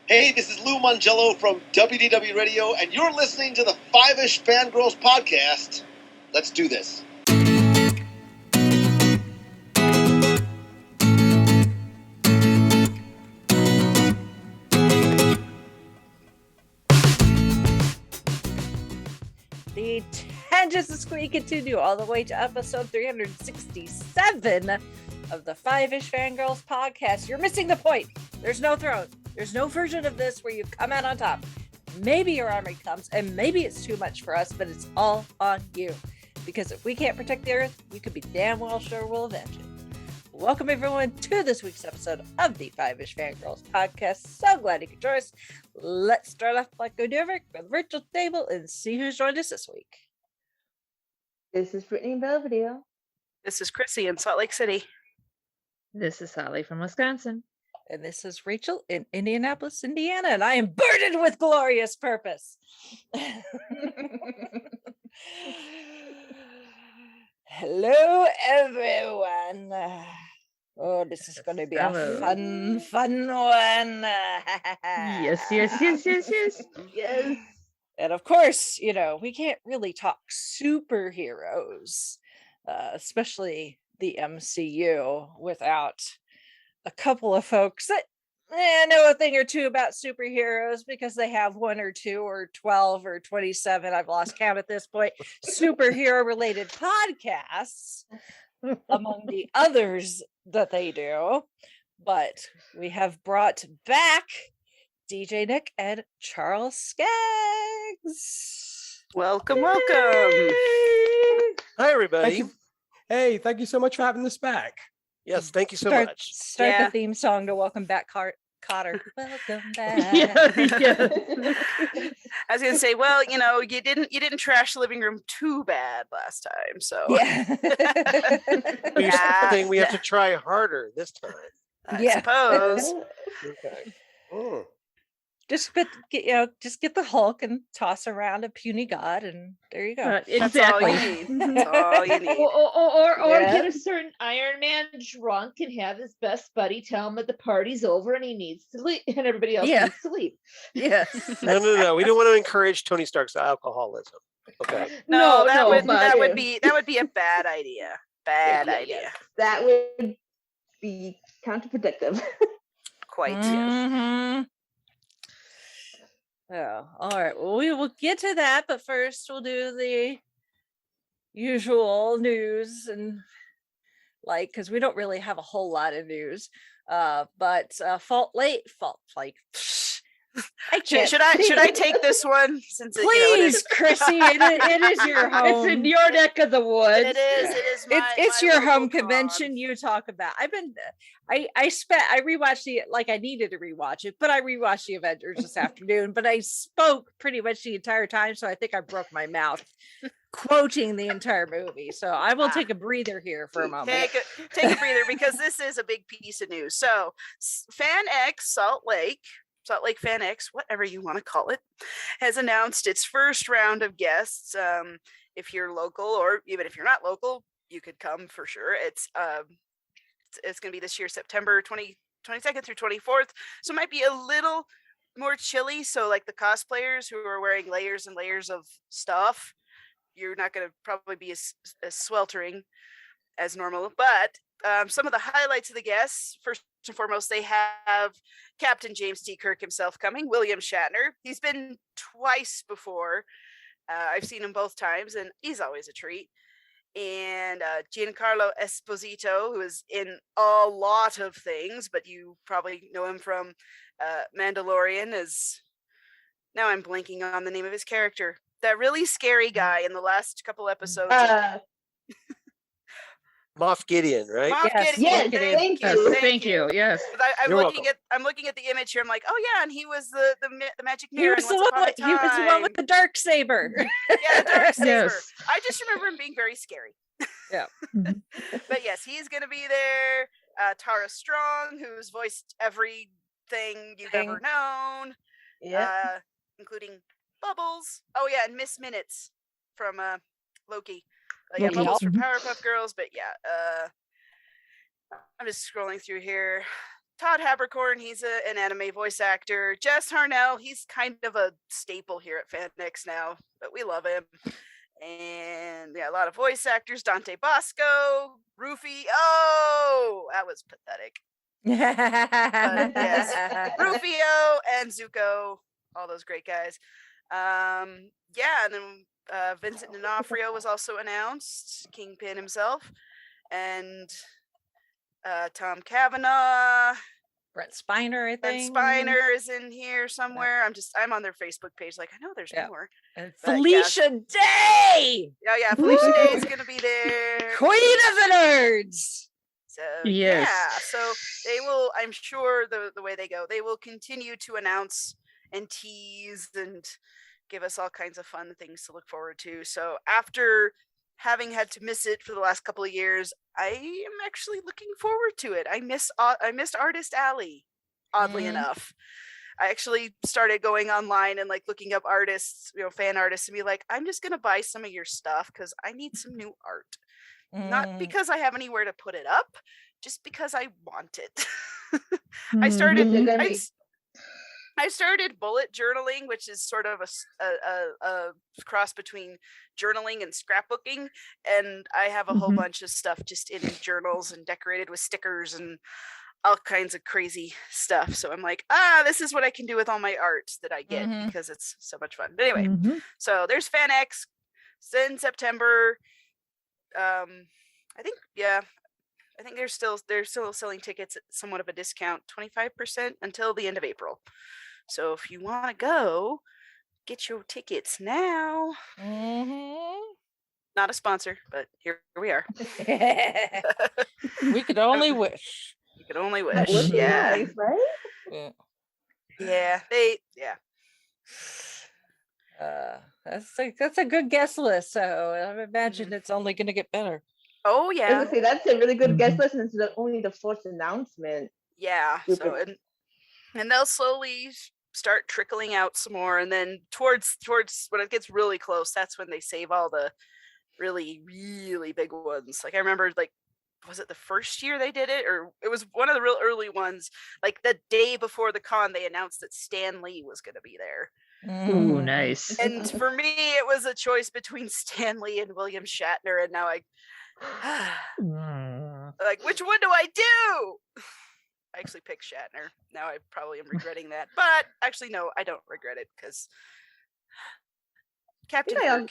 Hey, this is Lou Mangello from WDW Radio, and you're listening to the Five-ish Fangirls podcast. Let's do this. The tangents of Squeak continue all the way to episode 367 of the Five-ish Fangirls podcast. You're missing the point. There's no throne. There's no version of this where you come out on top. Maybe your army comes, and maybe it's too much for us, but it's all on you. Because if we can't protect the Earth, you could be damn well sure we'll avenge it. Welcome, everyone, to this week's episode of the Five-ish Fangirls podcast. So glad you could join us. Let's start off like we do every with the virtual table and see who's joined us this week. This is Brittany in Belvedere. This is Chrissy in Salt Lake City. This is Sally from Wisconsin. And this is Rachel in Indianapolis, Indiana, and I am burdened with glorious purpose. Hello, everyone. Oh, this is going to be a fun one. Yes. Yes. And of course, you know, we can't really talk superheroes, especially the MCU, without a couple of folks that know a thing or two about superheroes because they have 1 or 2 or 12 or 27, I've lost count at this point, superhero related podcasts among the others that they do. But we have brought back DJ Nick and Charles Skaggs. Welcome. Hi, everybody. Thank you so much for having us back. Yes, thank you so much. Start the theme song to welcome back Cotter. Welcome back. Yeah. I was gonna say, well, you know, you didn't trash the living room too bad last time, so Yeah. We have to try harder this time. I suppose. Okay. Just get the Hulk and toss around a puny god, and there you go. Exactly. That's all you need. Or get a certain Iron Man drunk and have his best buddy tell him that the party's over and he needs to leave, and everybody else needs to leave. Yes. No. We don't want to encourage Tony Stark's alcoholism. Okay. No, that would be a bad idea. Bad idea. That would be counterproductive. Quite. Mm-hmm. Oh, all right. Well, we will get to that, but first we'll do the usual news and because we don't really have a whole lot of news. But Should I take this one? Since please, Chrissy, it is your home. It's in your neck of the woods. It is. It's your home convention. You talk about. I rewatched I needed to rewatch it, but I rewatched the Avengers this afternoon. But I spoke pretty much the entire time, so I think I broke my mouth quoting the entire movie. So I will take a breather here for a moment. Take a breather because this is a big piece of news. So, Fan X Salt Lake Fan X, whatever you want to call it, has announced its first round of guests. If you're local, or even if you're not local, you could come for sure. It's going to be this year, September 22nd through 24th. So it might be a little more chilly. So like the cosplayers who are wearing layers and layers of stuff, you're not going to probably be as sweltering as normal. But some of the highlights of the guests, first and foremost, they have Captain James T. Kirk himself coming, William Shatner. He's been twice before. I've seen him both times, and he's always a treat. And Giancarlo Esposito, who is in a lot of things, but you probably know him from Mandalorian. Now I'm blanking on the name of his character. That really scary guy in the last couple episodes. Moff Gideon, right? Yes. Thank you. Yes. I'm looking at the image here. I'm like, oh yeah, and he was the magic mirror. He was the one with the dark saber. Yeah, the dark saber. Yes. I just remember him being very scary. Yeah. But yes, he's going to be there. Tara Strong, who's voiced everything you've ever known, including Bubbles. Oh yeah, and Miss Minutes from Loki. Bubbles from Powerpuff Girls, but yeah. I'm just scrolling through here. Todd Haberkorn, he's an anime voice actor. Jess Harnell, he's kind of a staple here at FanX now, but we love him. And yeah, a lot of voice actors. Dante Bosco, Rufy. Oh, that was pathetic. But yes, Rufio and Zuko, all those great guys. Yeah, and then Vincent D'Onofrio was also announced, Kingpin himself, and Tom Cavanaugh. Brent Spiner, I think. Brent Spiner is in here somewhere. I'm on their Facebook page. Like, I know there's more. And But, Felicia Day, Yeah, Felicia Day is gonna be there. Queen of the Nerds. So Yes. yeah, so they will. I'm sure the way they go, they will continue to announce and tease and give us all kinds of fun things to look forward to. So after having had to miss it for the last couple of years, I am actually looking forward to it. I missed Artist Alley, oddly enough. I actually started going online and like looking up artists, fan artists, and be like, I'm just gonna buy some of your stuff because I need some new art. Not because I have anywhere to put it up, just because I want it. I started bullet journaling, which is sort of a cross between journaling and scrapbooking, and I have a whole bunch of stuff just in journals and decorated with stickers and all kinds of crazy stuff. So I'm like, this is what I can do with all my art that I get because it's so much fun. But anyway, so there's FanX in September. I think they're still selling tickets at somewhat of a discount, 25% until the end of April. So if you want to go, get your tickets now. Not a sponsor, but here we are. We could only wish. You could only wish. Yeah. Nice, right? Yeah. That's a good guest list. So I imagine it's only going to get better. Oh yeah. That's a really good guest list, and it's only the fourth announcement. Yeah. So and they'll slowly start trickling out some more, and then towards when it gets really close, that's when they save all the really, really big ones. Like I remember, like, was it the first year they did it, or it was one of the real early ones? Like the day before the con, they announced that Stan Lee was going to be there. Ooh, nice. And for me, it was a choice between Stan Lee and William Shatner, and now like, which one do I do? I actually picked Shatner. Now I probably am regretting that, but actually, no, I don't regret it because Captain Kirk.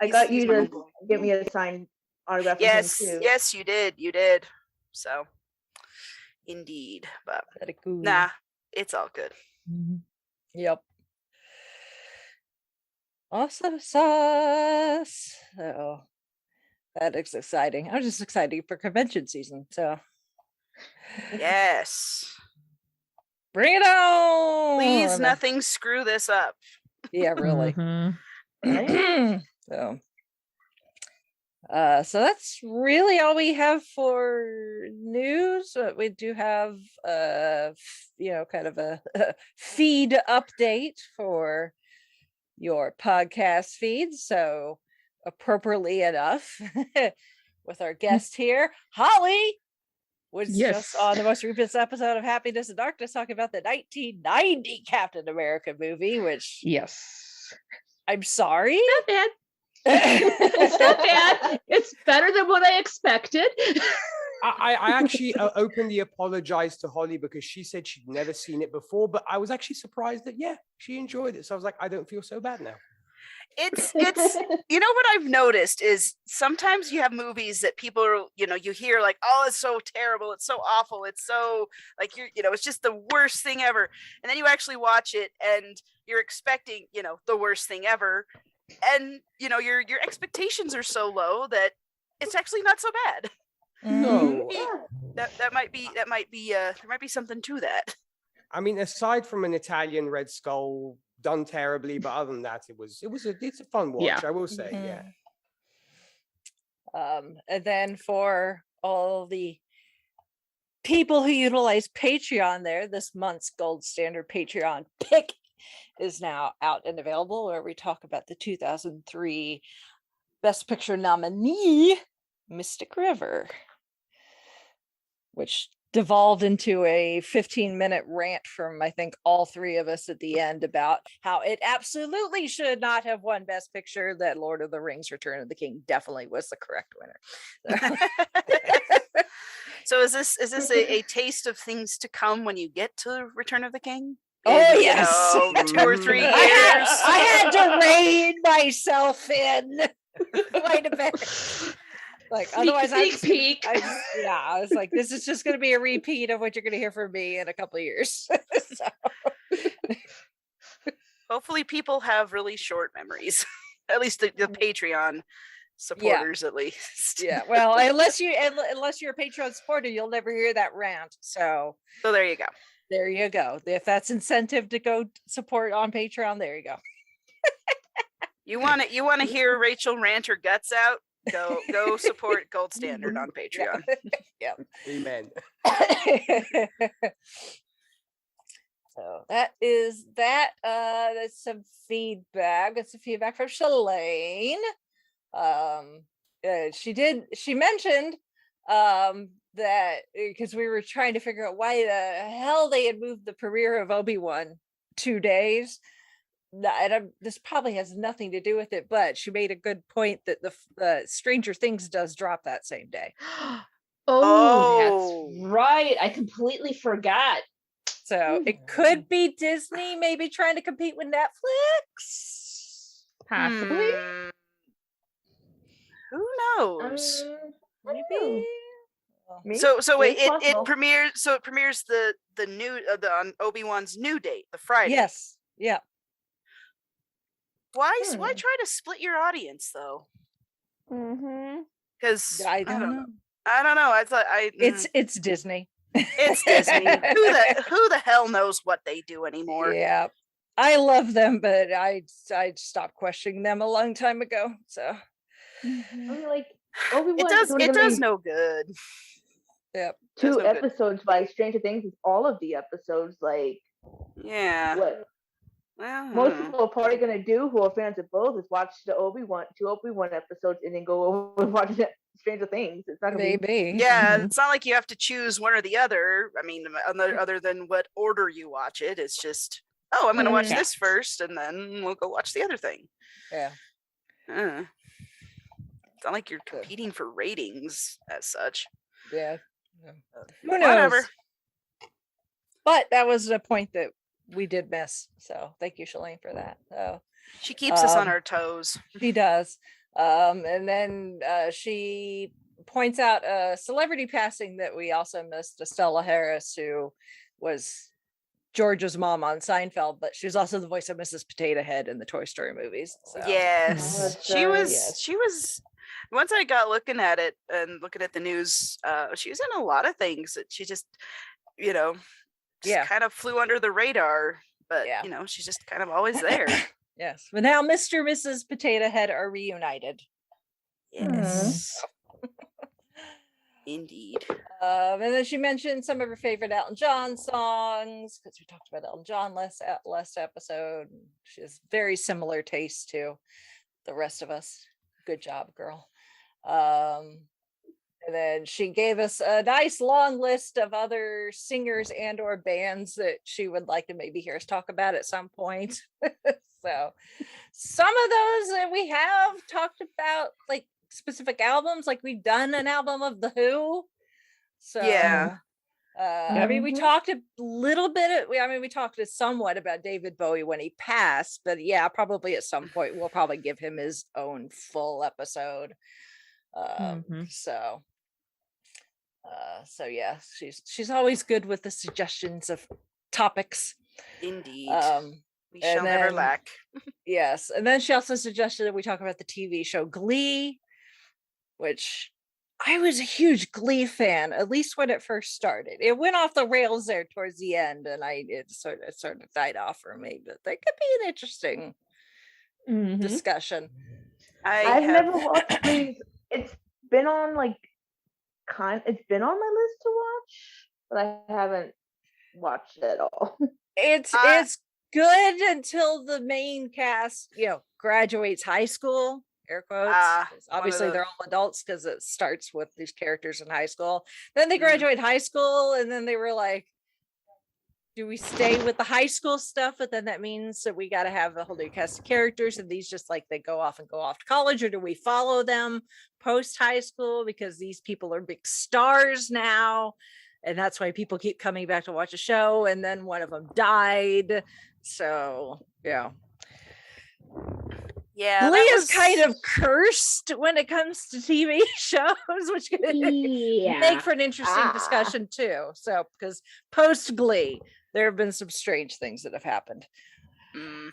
I got you to get me a signed autograph. Yes, you did. So, indeed, but nah, it's all good. Yep. Awesome sauce. So that is exciting. I'm just excited for convention season. So yes, bring it on. Please, nothing screw this up. Yeah, really. So that's really all we have for news. We do have kind of a feed update for your podcast feeds. So appropriately enough, with our guest here, Holly was just on the most recent episode of Happiness and Darkness talking about the 1990 Captain America movie, which I'm sorry. Not bad. It's not bad. It's better than what I expected. I actually openly apologized to Holly because she said she'd never seen it before, but I was actually surprised that she enjoyed it. So I was like, I don't feel so bad now. It's what I've noticed is sometimes you have movies that people are, you hear like, oh, it's so terrible, it's so awful, it's so like it's just the worst thing ever, and then you actually watch it and you're expecting the worst thing ever, and your expectations are so low that it's actually not so bad. No, that might be there might be something to that. I mean, aside from an Italian Red Skull done terribly, but other than that, it's a fun watch. I will say, and then for all the people who utilize Patreon, this month's gold standard Patreon pick is now out and available, where we talk about the 2003 Best Picture nominee, Mystic River, which devolved into a 15-minute rant from I think all three of us at the end about how it absolutely should not have won Best Picture, that Lord of the Rings Return of the King definitely was the correct winner. So is this a taste of things to come when you get to Return of the King? Oh, In, yes. 2 or 3 years. I had to rein myself in quite a bit. Like, otherwise, I was like, this is just going to be a repeat of what you're going to hear from me in a couple of years. So. Hopefully, people have really short memories. At least the Patreon supporters, at least. Yeah. Well, unless you're a Patreon supporter, you'll never hear that rant. So there you go. There you go. If that's incentive to go support on Patreon, there you go. You want to hear Rachel rant her guts out? Go support Gold Standard on Patreon. Yeah. Amen. So that is that. That's some feedback. That's some feedback from Shalane. She mentioned that because we were trying to figure out why the hell they had moved the premiere of Obi-Wan 2 days. This probably has nothing to do with it, but she made a good point that the Stranger Things does drop that same day. That's right. I completely forgot. So it could be Disney maybe trying to compete with Netflix. Possibly. Who knows? Maybe. So wait, it premieres. So it premieres the new on Obi-Wan's new date, the Friday. Yes. Yeah. Why try to split your audience though? Because I don't know. I don't know. I thought it's Disney. It's Disney. Who the hell knows what they do anymore? Yeah. I love them, but I stopped questioning them a long time ago. So I mean, like Obi-Wan it does no good. Yep. 2 episodes by Stranger Things is all of the episodes. Like, yeah. What most people are probably gonna do who are fans of both is watch the 2 Obi-Wan episodes and then go over and watch Stranger Things. It's not gonna be. Yeah, it's not like you have to choose one or the other. I mean, other than what order you watch it, it's just I'm gonna watch this first, and then we'll go watch the other thing. Yeah. It's not like you're competing for ratings as such. Yeah. Who knows? Whatever. But that was a point that we did miss. So thank you, Shalane, for that. So she keeps us on our toes. She does. And then she points out a celebrity passing that we also missed, Estella Harris, who was George's mom on Seinfeld, but she was also the voice of Mrs. Potato Head in the Toy Story movies. So. Yes, she was. Once I got looking at it and looking at the news, she was in a lot of things that she just, kind of flew under the radar. But she's just kind of always there. Yes, but now Mr. and Mrs. Potato Head are reunited. Yes. Indeed. And then she mentioned some of her favorite Elton John songs, because we talked about Elton John last episode. She has very similar taste to the rest of us. Good job, girl. And then she gave us a nice long list of other singers and or bands that she would like to maybe hear us talk about at some point. So some of those that we have talked about, like specific albums, like we've done an album of The Who. So yeah. I mean, we talked a little bit. We talked somewhat about David Bowie when he passed, but yeah, probably at some point we'll probably give him his own full episode. So yeah, she's always good with the suggestions of topics. Indeed. We shall never lack. Yes, and then she also suggested that we talk about the TV show Glee, which I was a huge Glee fan, at least when it first started. It went off the rails there towards the end, and it sort of died off for me. But that could be an interesting discussion. I've never watched Glee. It's been on it's been on my list to watch, but I haven't watched it at all. It's good until the main cast, graduates high school. air quotes. Ah, 'cause one of obviously, they're those. all adults because it starts with these characters in high school. Then they Mhm. graduate high school, and then they were like, do we stay with the high school stuff? But then that means that we got to have a whole new cast of characters, and these just like they go off to college, or do we follow them post high school because these people are big stars now, and that's why people keep coming back to watch a show. And then one of them died, so yeah. Yeah, Glee that is was kind of cursed when it comes to TV shows, which could Yeah. make for an interesting Ah. discussion too. So, because post Glee, there have been some strange things that have happened. Mm.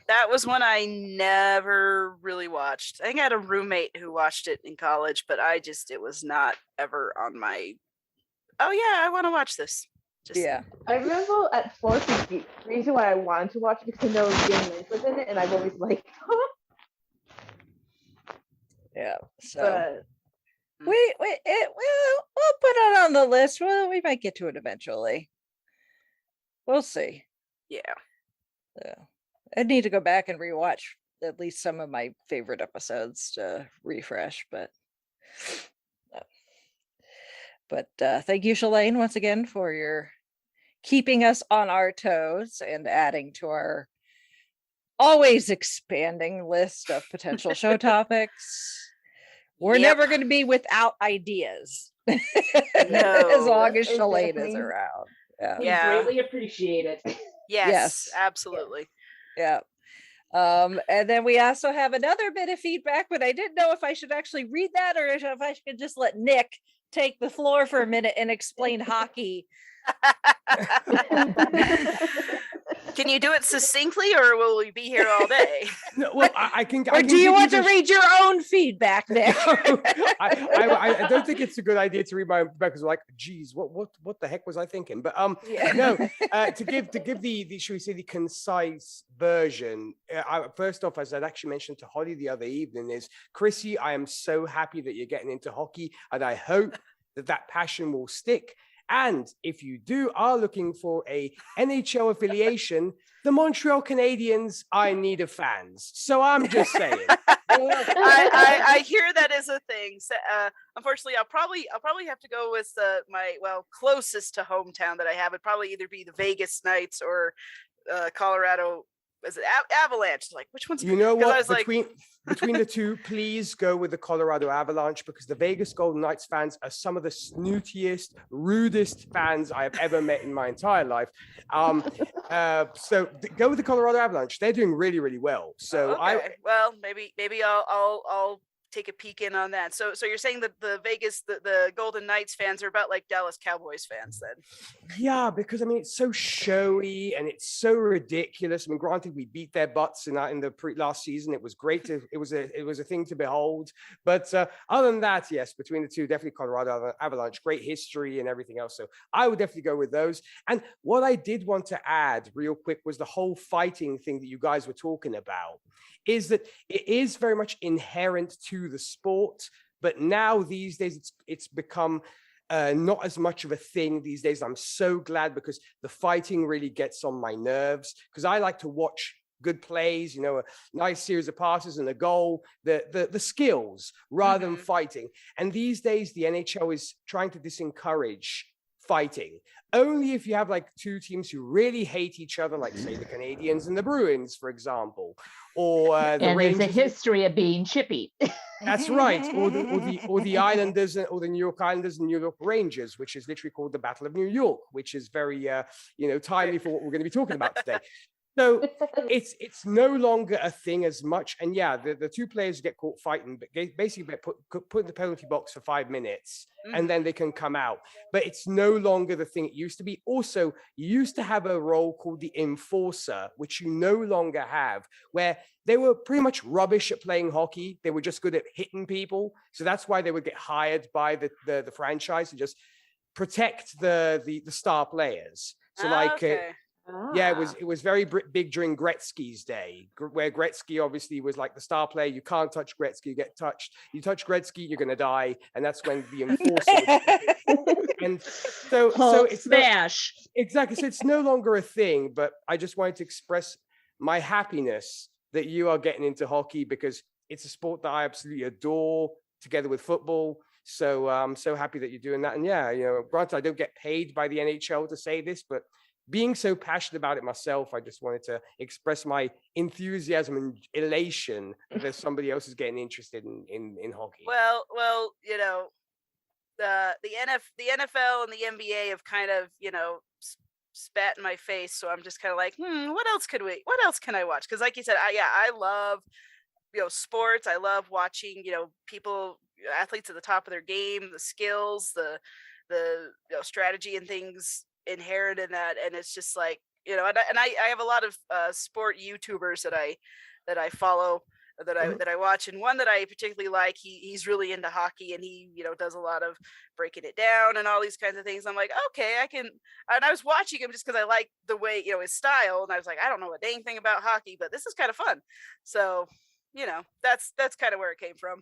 That was one I never really watched. I think I had a roommate who watched it in college, but it was not ever on my, oh yeah, I want to watch this. Just, Yeah. I remember at first the reason why I wanted to watch it because I know Jane Lynch was in it, and I've always liked her. Yeah. So But we'll put it on the list. Well, we might get to it eventually. We'll see. yeah. I need to go back and rewatch at least some of my favorite episodes to refresh, but thank you, Shalane, once again for your keeping us on our toes and adding to our always expanding list of potential show topics. We're Yep. never going to be without ideas No. as long as Exactly. Shalane is around. Yeah. We Yeah. greatly appreciate it. Yes, Yes. absolutely. Yeah. And then we also have another bit of feedback, but I didn't know if I should actually read that or if I should just let Nick take the floor for a minute and explain hockey. Can you do it succinctly, or will we be here all day? No, well, I can. Or do you want to read your own feedback, Nick? I don't think it's a good idea to read my own feedback because, like, geez, what the heck was I thinking? But Yeah. no, to give the should we say the concise version. First off, as I'd actually mentioned to Holly the other evening, is Chrissy, I am so happy that you're getting into hockey, and I hope that passion will stick. And if you are looking for a NHL affiliation, the Montreal Canadiens, I need a fans. So I'm just saying. I hear that is a thing. So, unfortunately, I'll probably have to go with my closest to hometown that I have. It'd probably either be the Vegas Knights or Colorado. Is it Avalanche? Like, which one's? You know 'cause I what? was Between the two, please go with the Colorado Avalanche because the Vegas Golden Knights fans are some of the snootiest, rudest fans I have ever met in my entire life. So go with the Colorado Avalanche. They're doing really, really well. So okay. Well, maybe I'll take a peek in on that. So you're saying that the Vegas, the Golden Knights fans are about like Dallas Cowboys fans then? Yeah, because I mean it's so showy and it's so ridiculous. I mean, granted, we beat their butts in the last season. It was great. It was a thing to behold. But other than that, yes, between the two, definitely Colorado Avalanche, great history and everything else. So I would definitely go with those. And what I did want to add real quick was the whole fighting thing that you guys were talking about. Is that it is very much inherent to the sport, but now these days it's become not as much of a thing these days. I'm so glad because the fighting really gets on my nerves because I like to watch good plays, you know, a nice series of passes and a goal, the skills rather than fighting. And these days the NHL is trying to discourage fighting. Only if you have like two teams who really hate each other, like say the Canadiens and the Bruins, for example, or the Rangers. There's a history of being chippy. That's right, or the Islanders or the New York Islanders and New York Rangers, which is literally called the Battle of New York, which is very timely for what we're going to be talking about today. So it's no longer a thing as much. And yeah, the two players get caught fighting, but basically put in the penalty box for 5 minutes and then they can come out. But it's no longer the thing it used to be. Also, you used to have a role called the enforcer, which you no longer have, where they were pretty much rubbish at playing hockey. They were just good at hitting people. So that's why they would get hired by the franchise to just protect the star players. So yeah, it was very big during Gretzky's day, where Gretzky obviously was like the star player. You can't touch Gretzky, you get touched. You touch Gretzky, you're going to die. And that's when the enforcer and so it's smash. Exactly. So it's no longer a thing, but I just wanted to express my happiness that you are getting into hockey because It's a sport that I absolutely adore, together with football. So I'm so happy that you're doing that. And yeah, granted, I don't get paid by the NHL to say this, but being so passionate about it myself, I just wanted to express my enthusiasm and elation that there's somebody else is getting interested in hockey. Well, the NFL and the NBA have kind of, spat in my face. So I'm just kind of like, what else can I watch? Because like you said, I love, sports. I love watching, athletes at the top of their game, the skills, the strategy and things inherent in that. And it's just like, and I have a lot of sport YouTubers that I follow, that I watch, and one that I particularly like, he's really into hockey, and he does a lot of breaking it down and all these kinds of things. I'm like, okay, I can. And I was watching him just because I like the way his style, and I was like, I don't know a dang thing about hockey, but this is kind of fun. So that's kind of where it came from.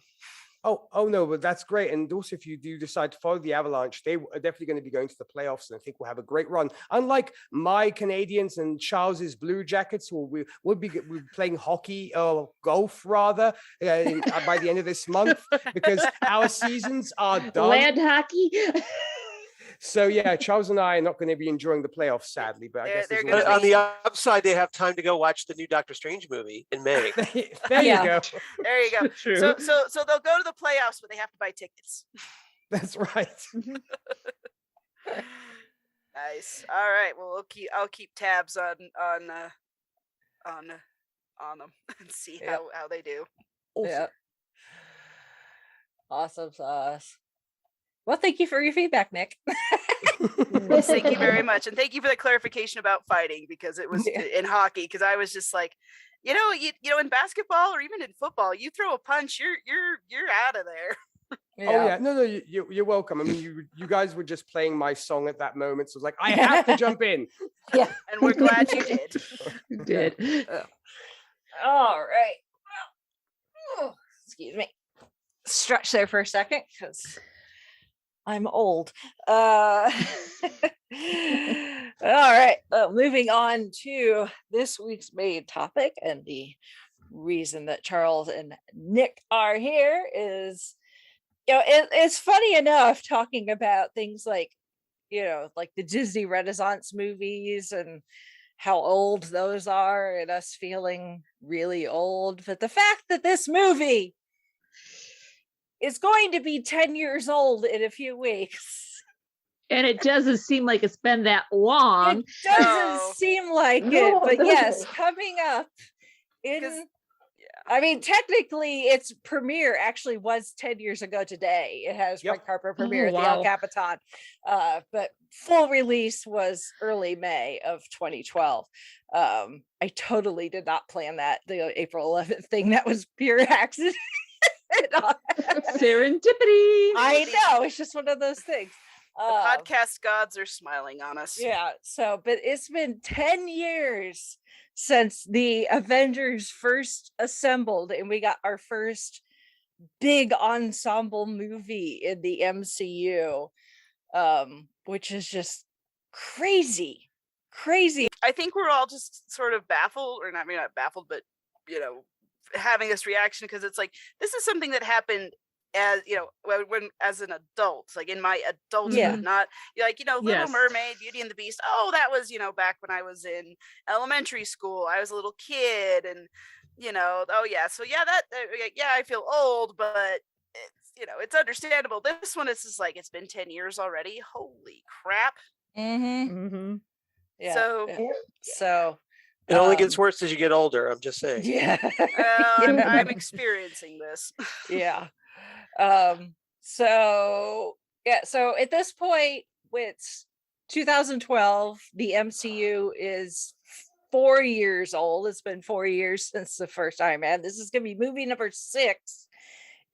Oh no, but that's great. And also, if you do decide to follow the Avalanche, they are definitely going to be going to the playoffs, and I think we'll have a great run. Unlike my Canadians and Charles's Blue Jackets, who we'll be playing hockey or golf rather by the end of this month, because our seasons are done. Land hockey. So yeah, Charles and I are not going to be enjoying the playoffs, sadly. But I guess on the upside, they have time to go watch the new Doctor Strange movie in May. There you go. There you go. True. So they'll go to the playoffs, but they have to buy tickets. That's right. Nice. All right. Well, I'll keep tabs on them and see how they do. Awesome. Yeah. Awesome sauce. Well, thank you for your feedback, Nick. Thank you very much, and thank you for the clarification about fighting, because it was in hockey. Because I was just like, you in basketball or even in football, you throw a punch, you're out of there. Yeah. Oh yeah, no, you're welcome. I mean, you guys were just playing my song at that moment, so I was like, I have to jump in. Yeah, and we're glad you did. You did. All right. Oh, excuse me. Stretch there for a second, because I'm old. All right. Moving on to this week's main topic, and the reason that Charles and Nick are here is, it's funny enough talking about things like, like the Disney Renaissance movies and how old those are, and us feeling really old. But the fact that this movie is going to be 10 years old in a few weeks. And it doesn't seem like it's been that long. It doesn't seem like it, but yes, coming up in, I mean, technically its premiere actually was 10 years ago today. It has red carpet premiere at the El Capitan, but full release was early May of 2012. I totally did not plan that, the April 11th thing. That was pure accident. Serendipity. I know, it's just one of those things. The podcast gods are smiling on us. Yeah, so but it's been 10 years since the Avengers first assembled, and we got our first big ensemble movie in the MCU, which is just crazy. I think we're all just sort of baffled, or not baffled, but having this reaction, because it's like, this is something that happened as when as an adult, like in my adulthood, not like Little Mermaid, Beauty and the Beast. Oh, that was back when I was in elementary school. I was a little kid, and so I feel old, but it's understandable. This one, it's just like, it's been 10 years already. Holy crap. Yeah. So it only gets worse as you get older. I'm just saying. Yeah. I'm experiencing this. Yeah. So at this point, with 2012, the MCU is 4 years old. It's been 4 years since the first Iron Man. This is going to be movie number 6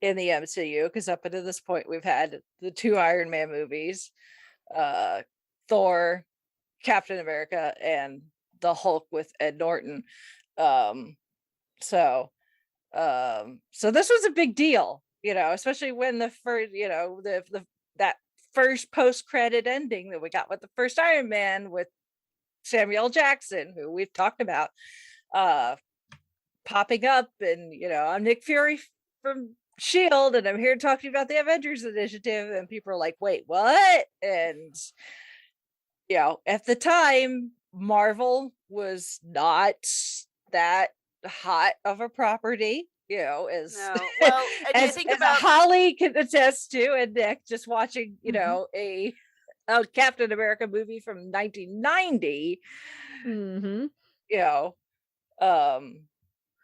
in the MCU, because up until this point, we've had the 2 Iron Man movies, Thor, Captain America, and the Hulk with Ed Norton. So this was a big deal, especially when the first, that first post-credit ending that we got with the first Iron Man with Samuel Jackson, who we've talked about. popping up, and I'm Nick Fury from Shield, and I'm here to talk to you about the Avengers Initiative, and people are like, wait, what? And at the time, Marvel was not that hot of a property, as No. Well, and you as, think as about Holly can attest to, and Nick, just watching, Mhm. a Captain America movie from 1990, Mm-hmm.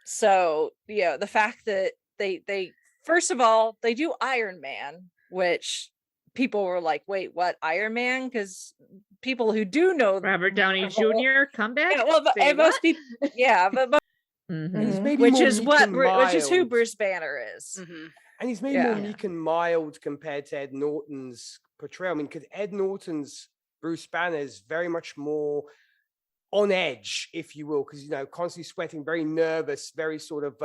So the fact that they first of all, they do Iron Man, which people were like, wait, what, Iron Man? Because people who do know Robert Downey Marvel- Jr. come back. Say and most people, but Mhm. He's maybe which more is meek and which is who mild. Bruce Banner is. Mhm. And he's maybe more Yeah. meek and mild compared to Ed Norton's portrayal. I mean, because Ed Norton's Bruce Banner is very much more on edge, if you will, because constantly sweating, very nervous, very sort of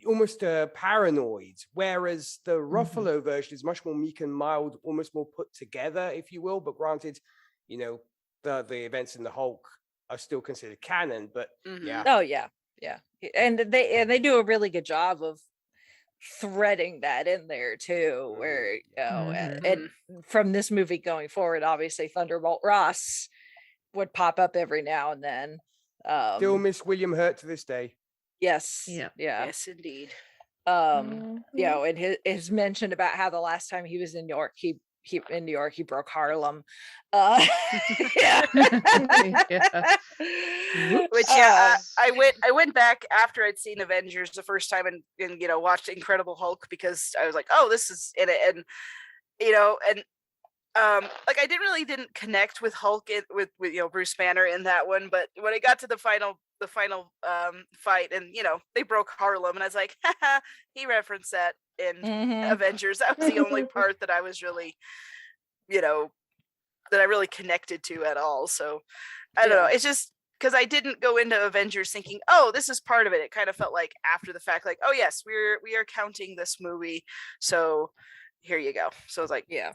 almost paranoid. Whereas the Ruffalo version is much more meek and mild, almost more put together, if you will. But granted, the events in the Hulk are still considered canon. But Mhm. yeah, Oh yeah, and they do a really good job of threading that in there too, where and from this movie going forward, obviously Thunderbolt Ross would pop up every now and then. still miss William Hurt to this day. Yes, Yeah. Yes, indeed. and his mention about how the last time he was in New York, he broke Harlem. Yeah. Yeah. Which I went back after I'd seen Avengers the first time and watched Incredible Hulk, because I was like, oh, this is in it, and like I didn't connect with Hulk with Bruce Banner in that one, but when I got to the final fight, and they broke Harlem, and I was like, haha, he referenced that in Avengers. That was the only part that I was really that I really connected to at all. So I don't know, it's just because I didn't go into Avengers thinking, oh, this is part of it. It kind of felt like after the fact, like, oh yes, we are counting this movie, so here you go. So it's like, yeah.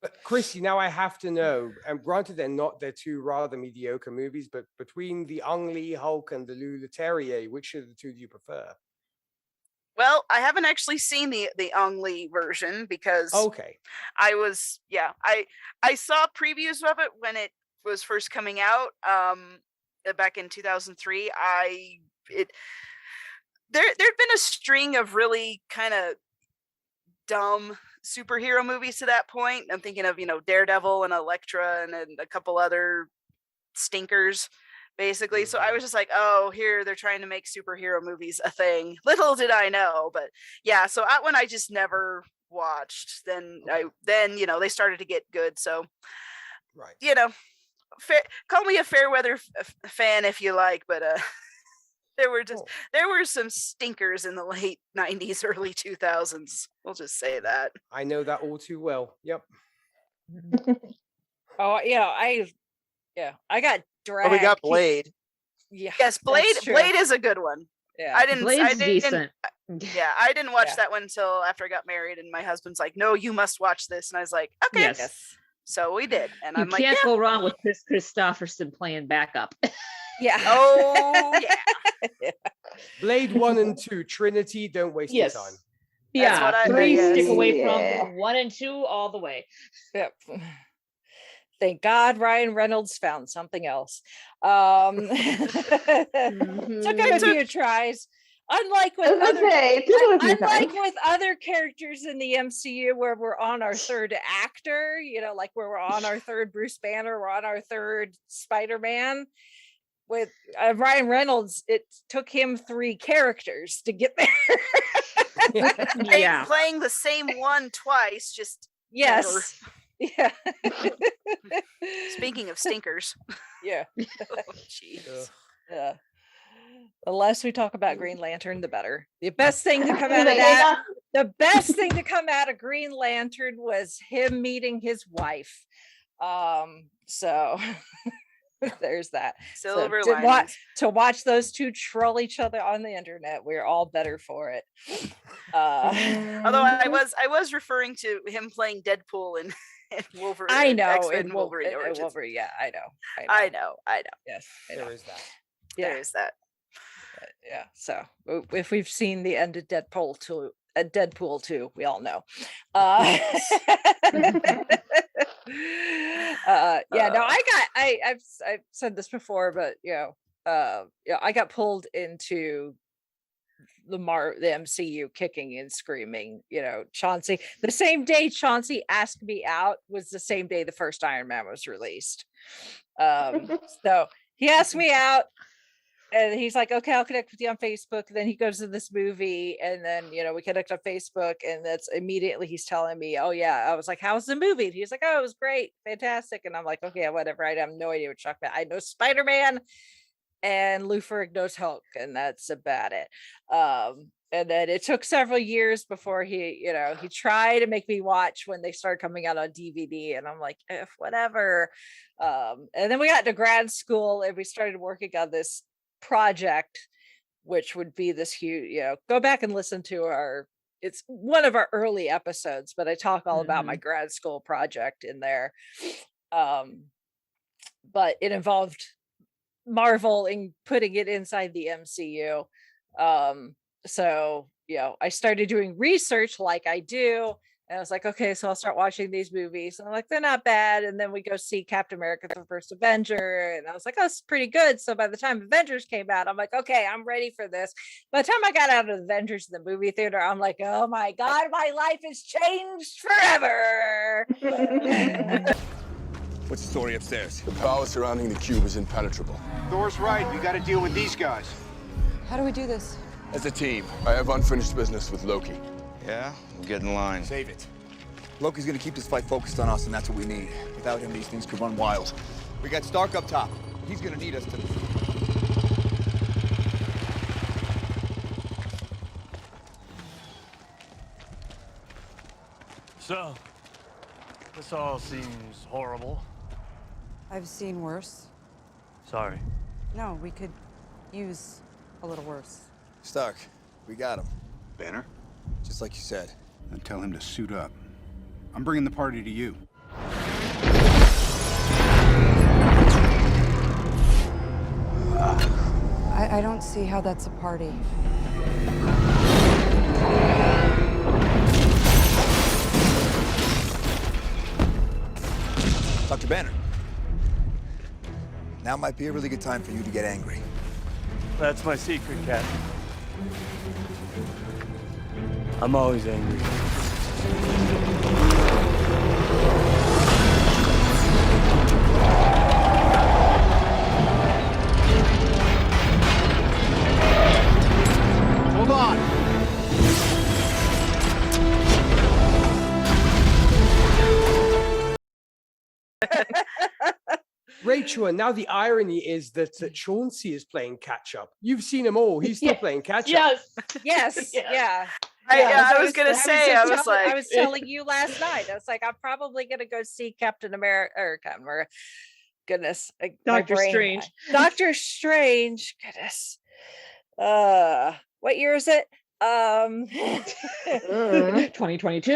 But Chrissy, now I have to know, and granted they're two rather mediocre movies, but between the Ang Lee Hulk and the Lou Leterrier, which of the two do you prefer? Well, I haven't actually seen the Ang Lee version, because I was I saw previews of it when it was first coming out back in 2003. There'd been a string of really kind of dumb superhero movies to that point. I'm thinking of Daredevil and Elektra and a couple other stinkers, basically. So I was just like, oh, here they're trying to make superhero movies a thing. Little did I know. But yeah, so that one I just never watched. Then they started to get good. So call me a fair weather fan if you like, but there were some stinkers in the late 90s, early 2000s. We'll just say that. I know that all too well. Yep. Oh I got dragged. But we got Blade. Yeah. Yes, Blade is a good one. Yeah. Blade's decent. Yeah, I didn't watch that one until after I got married, and my husband's like, no, you must watch this. And I was like, okay. Yes. So we did. And You I'm like, can't go wrong with Chris Christopherson playing backup. Yeah. Oh yeah. Blade 1 and 2, Trinity, don't waste your time. That's what I 3 guess. stick away from 1 and 2 all the way. Yep. Thank God Ryan Reynolds found something else. Took him a few tries. Unlike with other characters in the MCU where we're on our third actor, like where we're on our third Bruce Banner, we're on our third Spider-Man. With Ryan Reynolds, it took him 3 characters to get there. Playing the same one twice, just yes. Better. Yeah. Speaking of stinkers. Yeah. Oh, jeez. Yeah. The less we talk about Green Lantern, the better. The best thing to come out of that, the best thing to come out of Green Lantern was him meeting his wife. So there's that. Silver so linings. To watch those two troll each other on the internet, we're all better for it. Although I was referring to him playing Deadpool and Wolverine. I know, X-Men Wolverine. Yeah, I know. I know. Yes, there is that. Yeah. There is that. Yeah. So if we've seen the end of Deadpool 2, we all know. Yeah, no, I've said this before, but I got pulled into the MCU kicking and screaming. Chauncey, the same day Chauncey asked me out was the same day the first Iron Man was released. So he asked me out. And he's like, okay, I'll connect with you on Facebook. And then he goes to this movie, and then we connect on Facebook, and that's immediately he's telling me, oh yeah. I was like, how's the movie? And he's like, oh, it was great, fantastic. And I'm like, okay, whatever. I have no idea what you're talking about. I know Spider-Man, and Lou Ferrigno knows Hulk, and that's about it. And then it took several years before he tried to make me watch when they started coming out on DVD, and I'm like, whatever. And then we got to grad school, and we started working on this project, which would be this huge, go back and listen to it's one of our early episodes, but I talk all about my grad school project in there. But it involved Marvel and putting it inside the MCU. So I started doing research like I do. And I was like, okay, so I'll start watching these movies. And I'm like, they're not bad. And then we go see Captain America, the First Avenger. And I was like, oh, it's pretty good. So by the time Avengers came out, I'm like, okay, I'm ready for this. By the time I got out of Avengers in the movie theater, I'm like, oh my God, my life has changed forever. What's the story upstairs? The power surrounding the cube is impenetrable. Thor's right. We got to deal with these guys. How do we do this? As a team, I have unfinished business with Loki. Yeah? We'll get in line. Save it. Loki's gonna keep this fight focused on us, and that's what we need. Without him, these things could run wild. We got Stark up top. He's gonna need us to... So, this all seems horrible. I've seen worse. Sorry. No, we could use a little worse. Stark, we got him. Banner? Just like you said. Then tell him to suit up. I'm bringing the party to you. I don't see how that's a party. Dr. Banner. Now might be a really good time for you to get angry. That's my secret, Cap. I'm always angry. Hold on. Rachel, and now the irony is that Chauncey is playing catch up. You've seen him all. He's still playing catch up. Yes. Yeah. I was gonna say, I was telling you last night. I was like, I'm probably gonna go see Captain America. Goodness, Doctor Strange. Doctor Strange. Goodness. What year is it? 2022.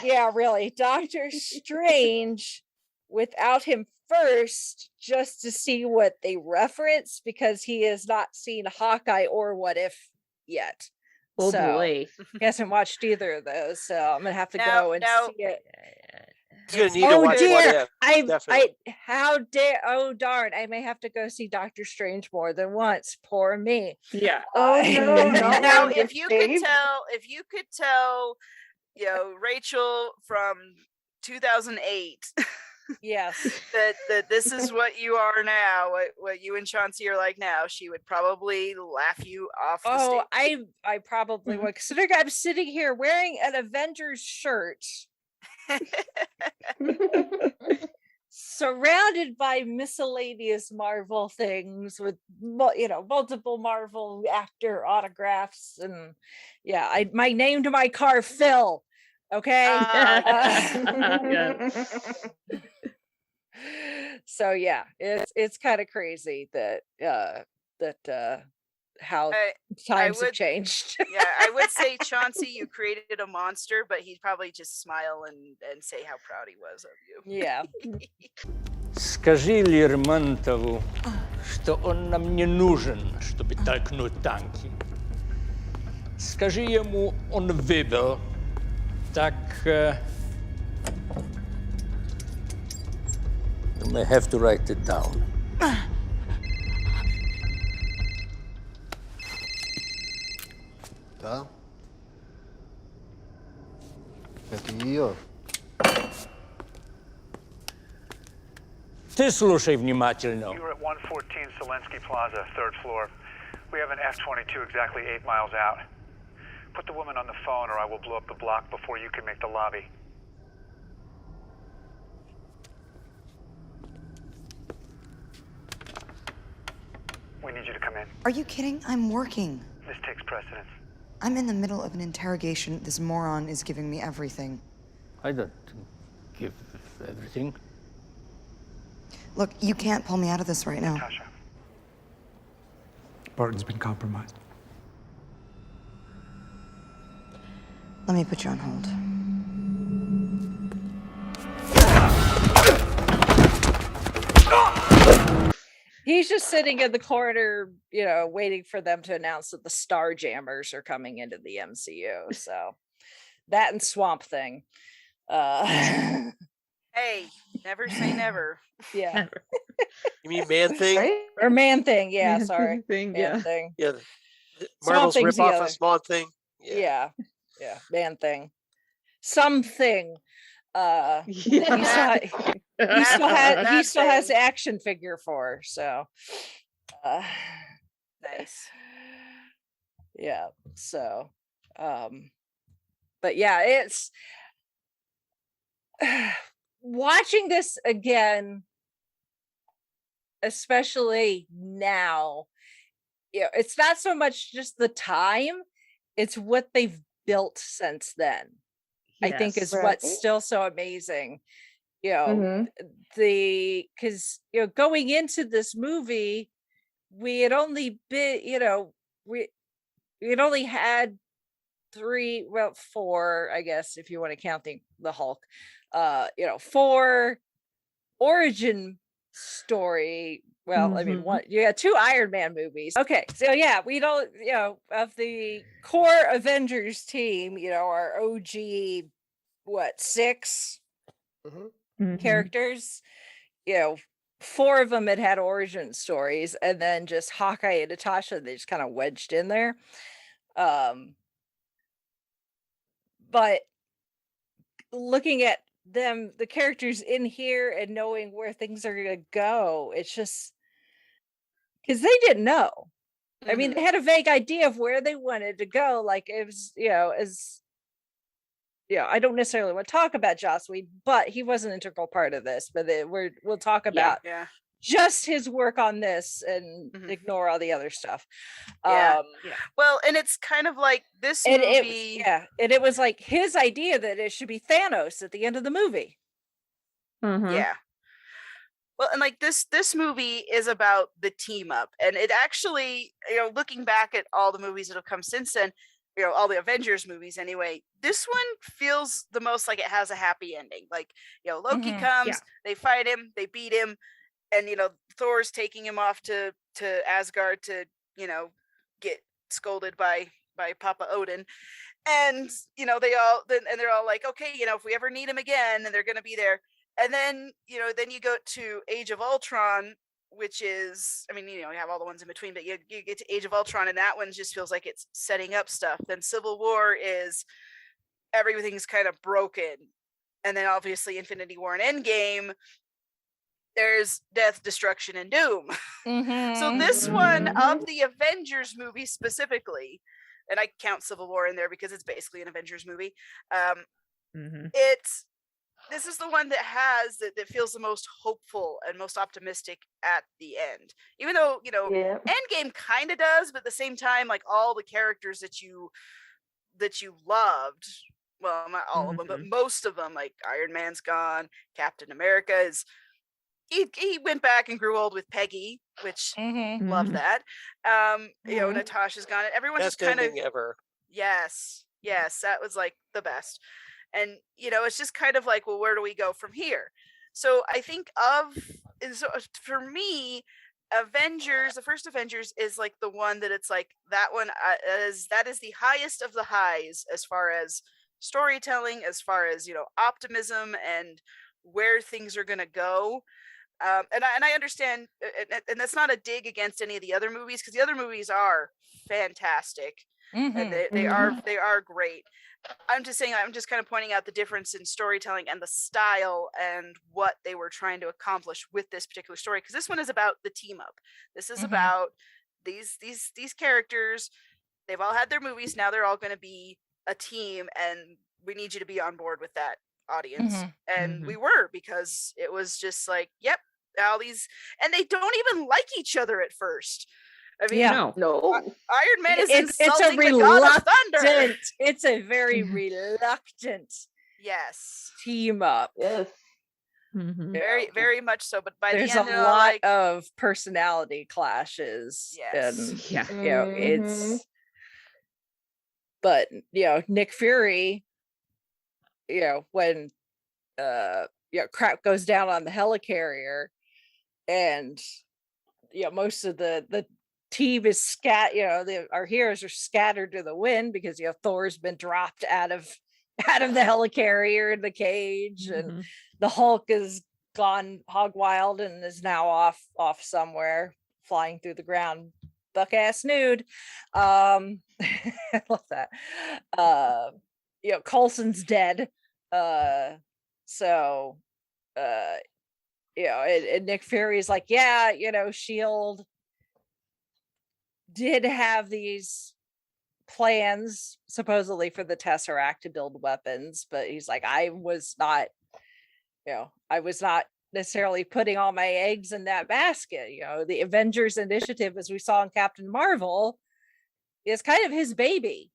Yeah, really. Doctor Strange without him first, just to see what they reference, because he has not seen Hawkeye or What If yet. Oh So, boy. He hasn't watched either of those, so I'm gonna have to go and see it. He's gonna need to watch What If. Definitely. How dare, oh darn, I may have to go see Doctor Strange more than once. Poor me. Yeah. Oh no, no. Now, if you could tell, Rachel from 2008 Yes. that this is what you are now, what you and Chauncey are like now, she would probably laugh you off the stage. I probably would, considering I'm sitting here wearing an Avengers shirt. Surrounded by miscellaneous Marvel things with multiple Marvel actor autographs, and my name to my car, Phil. Okay. So yeah, it's kind of crazy that how times have changed. Yeah, I would say, Chauncey, you created a monster, but he'd probably just smile and say how proud he was of you. Yeah. Скажи Лермонтову, что он нам не нужен, чтобы толкнуть танки. Скажи ему, он выбил. Так... You may have to write it down. Да? Это ее. Ты слушай внимательно. You were at 114 Selensky Plaza, 3rd floor. We have an F-22 exactly 8 miles out. Put the woman on the phone or I will blow up the block before you can make the lobby. We need you to come in. Are you kidding? I'm working. This takes precedence. I'm in the middle of an interrogation. This moron is giving me everything. I don't give everything. Look, you can't pull me out of this right now. Natasha. Barton's been compromised. Let me put you on hold. He's just sitting in the corner, you know, waiting for them to announce that the Starjammers are coming into the MCU. So that and Swamp Thing. Hey, never say never. Yeah. You mean Man Thing? Or Man Thing, yeah, Man sorry. Thing, Man yeah. Thing. Yeah. Swamp Marvel's Thing's the ripoff other. of Swan Thing. Yeah. Man Thing. Something. He still has the action figure for, so nice. Yeah, so but yeah, it's watching this again, especially now, you know, it's not so much just the time, it's what they've built since then. I think is what's still so amazing, you know, because, you know, going into this movie, we had only been, you know, we had only had four, I guess, if you want to count the Hulk, you know, 4 origin story. Well, I mean, you got 2 Iron Man movies. Okay, so yeah, we don't, you know, of the core Avengers team, you know, our OG, 6 characters, you know, 4 of them had origin stories, and then just Hawkeye and Natasha, they just kind of wedged in there. But looking at them, the characters in here, and knowing where things are going to go, it's just because they didn't know. I mean, they had a vague idea of where they wanted to go. Like, it was, you know, I don't necessarily want to talk about Joss Whedon, but he was an integral part of this. But we'll talk about just his work on this and ignore all the other stuff. Well, and it's kind of like this movie. And it was like his idea that it should be Thanos at the end of the movie. Yeah. Well, and like this movie is about the team up, and it actually, you know, looking back at all the movies that have come since then, you know, all the Avengers movies anyway, this one feels the most like it has a happy ending. Like, you know, Loki comes, they fight him, they beat him, and, you know, Thor's taking him off to Asgard to, you know, get scolded by Papa Odin. And, you know, they're all like, okay, you know, if we ever need him again, and they're going to be there. And then, you know, then you go to Age of Ultron, which is, I mean, you know, you have all the ones in between, but you get to Age of Ultron, and that one just feels like it's setting up stuff. Then Civil War is everything's kind of broken. And then obviously Infinity War and Endgame, there's death, destruction, and doom. So this one of the Avengers movie specifically, and I count Civil War in there because it's basically an Avengers movie. This is the one that feels the most hopeful and most optimistic at the end. Even though, you know, Endgame kind of does, but at the same time, like all the characters that you loved, well, not all of them, but most of them, like Iron Man's gone, Captain America is. He went back and grew old with Peggy, which love that. You know, Natasha's gone. Everyone's Best just kind of ending ever. Yes, that was like the best. And, you know, it's just kind of like, well, where do we go from here? So I think for me, Avengers, the first Avengers is like the one that it's like that one is the highest of the highs as far as storytelling, as far as optimism and where things are gonna go. And I understand, and that's not a dig against any of the other movies because the other movies are fantastic and they are great. I'm just saying, I'm just kind of pointing out the difference in storytelling and the style and what they were trying to accomplish with this particular story. Because this one is about the team up. This is about these characters. They've all had their movies. Now they're all going to be a team, and we need you to be on board with that audience. And we were, because it was just like, yep, all these, and they don't even like each other at first. I mean, no. Iron Man is it's insulting a the God of Thunder. It's a very reluctant team up. Yes. Very, very much so. But by There's the end, a lot of personality clashes. Yes. And, it's. But Nick Fury, when crap goes down on the helicarrier, and most of the team is our heroes are scattered to the wind because Thor's been dropped out of the helicarrier in the cage, and the Hulk is gone hog wild and is now off somewhere flying through the ground buck ass nude. I love that. Coulson's dead, and Nick Fury is like, SHIELD did have these plans supposedly for the Tesseract to build weapons, but he's like, I was not necessarily putting all my eggs in that basket. The Avengers initiative, as we saw in Captain Marvel, is kind of his baby.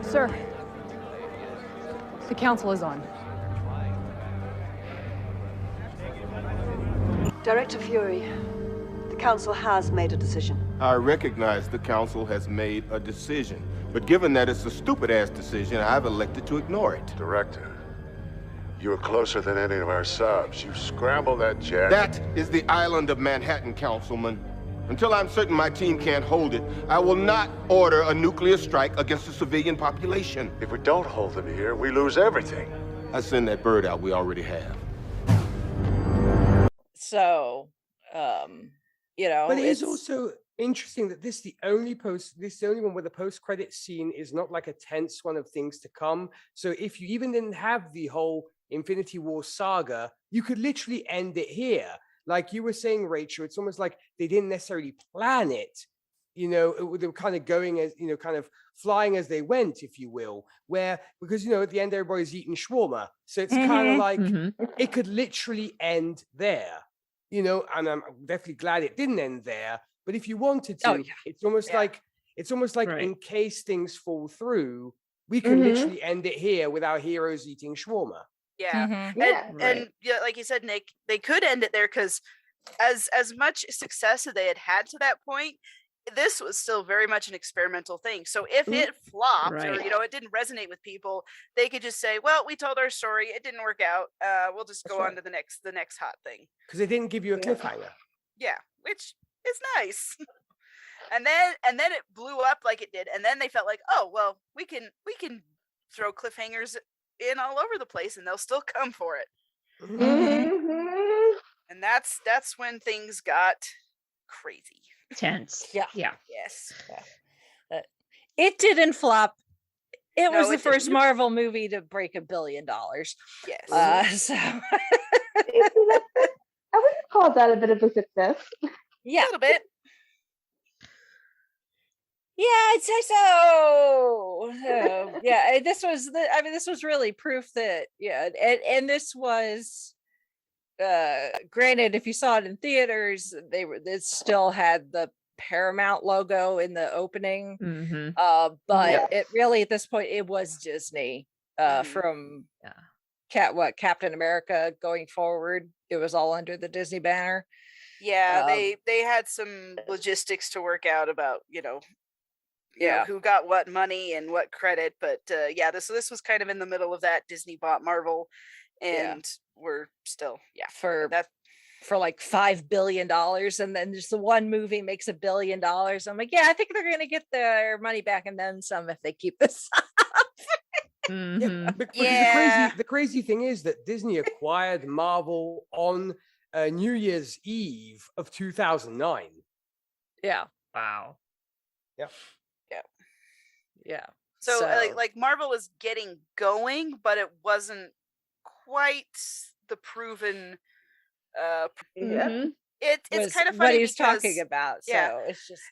Sir, the council is on. Director Fury, the council has made a decision. I recognize the council has made a decision, but given that it's a stupid-ass decision, I've elected to ignore it. Director, you were closer than any of our subs. You scrambled that jet. That is the island of Manhattan, Councilman. Until I'm certain my team can't hold it, I will not order a nuclear strike against the civilian population. If we don't hold them here, we lose everything. I send that bird out we already have. So, but it is also interesting that this is the only one where the post-credit scene is not like a tense one of things to come. So if you even didn't have the whole Infinity War saga, you could literally end it here. Like you were saying, Rachel, it's almost like they didn't necessarily plan it. They were kind of going as, kind of flying as they went, if you will, because at the end, everybody's eating shawarma. So it's kind of like it could literally end there, and I'm definitely glad it didn't end there. But if you wanted to, it's almost like in case things fall through, we can literally end it here with our heroes eating shawarma. And like you said, Nick, they could end it there because as much success as they had to that point, this was still very much an experimental thing. So if it flopped or it didn't resonate with people, they could just say, well, we told our story, it didn't work out, we'll just go on to the next hot thing, because they didn't give you a cliffhanger. Which is nice. and then it blew up like it did, and then they felt like, oh well, we can throw cliffhangers in all over the place and they'll still come for it. And that's when things got crazy. Tense. Yes. It didn't flop. It was the first Marvel movie to break $1 billion. Yes. So I wouldn't call that a bit of a success. Yeah, a little bit. Yeah, I'd say so. This was really proof that and this was granted, if you saw it in theaters, it still had the Paramount logo in the opening. But it really, at this point, it was Disney from Captain America going forward. It was all under the Disney banner. They had some logistics to work out about you know, who got what money and what credit. But this was kind of in the middle of that. Disney bought Marvel, and we're still for like $5 billion, and then just the one movie makes $1 billion. I'm like, I think they're gonna get their money back and then some if they keep this up. The crazy thing is that Disney acquired Marvel on New Year's Eve of 2009. Yeah. Wow. Yeah. So like Marvel was getting going, but it wasn't quite the proven. It's kind of funny what he's talking about. So it's just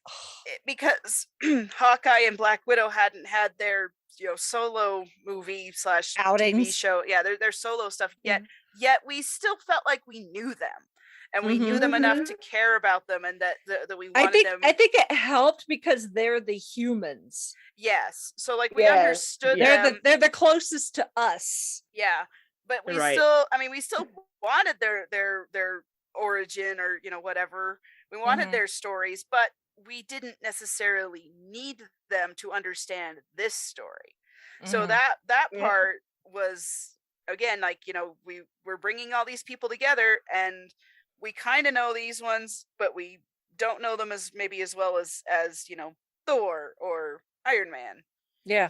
because Hawkeye and Black Widow hadn't had their solo movie / outings TV show. Yeah, their solo stuff yet. Yet we still felt like we knew them. And we knew them enough to care about them, and that we wanted them. I think it helped because they're the humans. Yes, so like we understood them. They're the closest to us. Yeah, but we still wanted their origin or whatever. We wanted their stories, but we didn't necessarily need them to understand this story. So that part was, again, like we're bringing all these people together, and we kind of know these ones, but we don't know them as well as Thor or Iron Man. Yeah.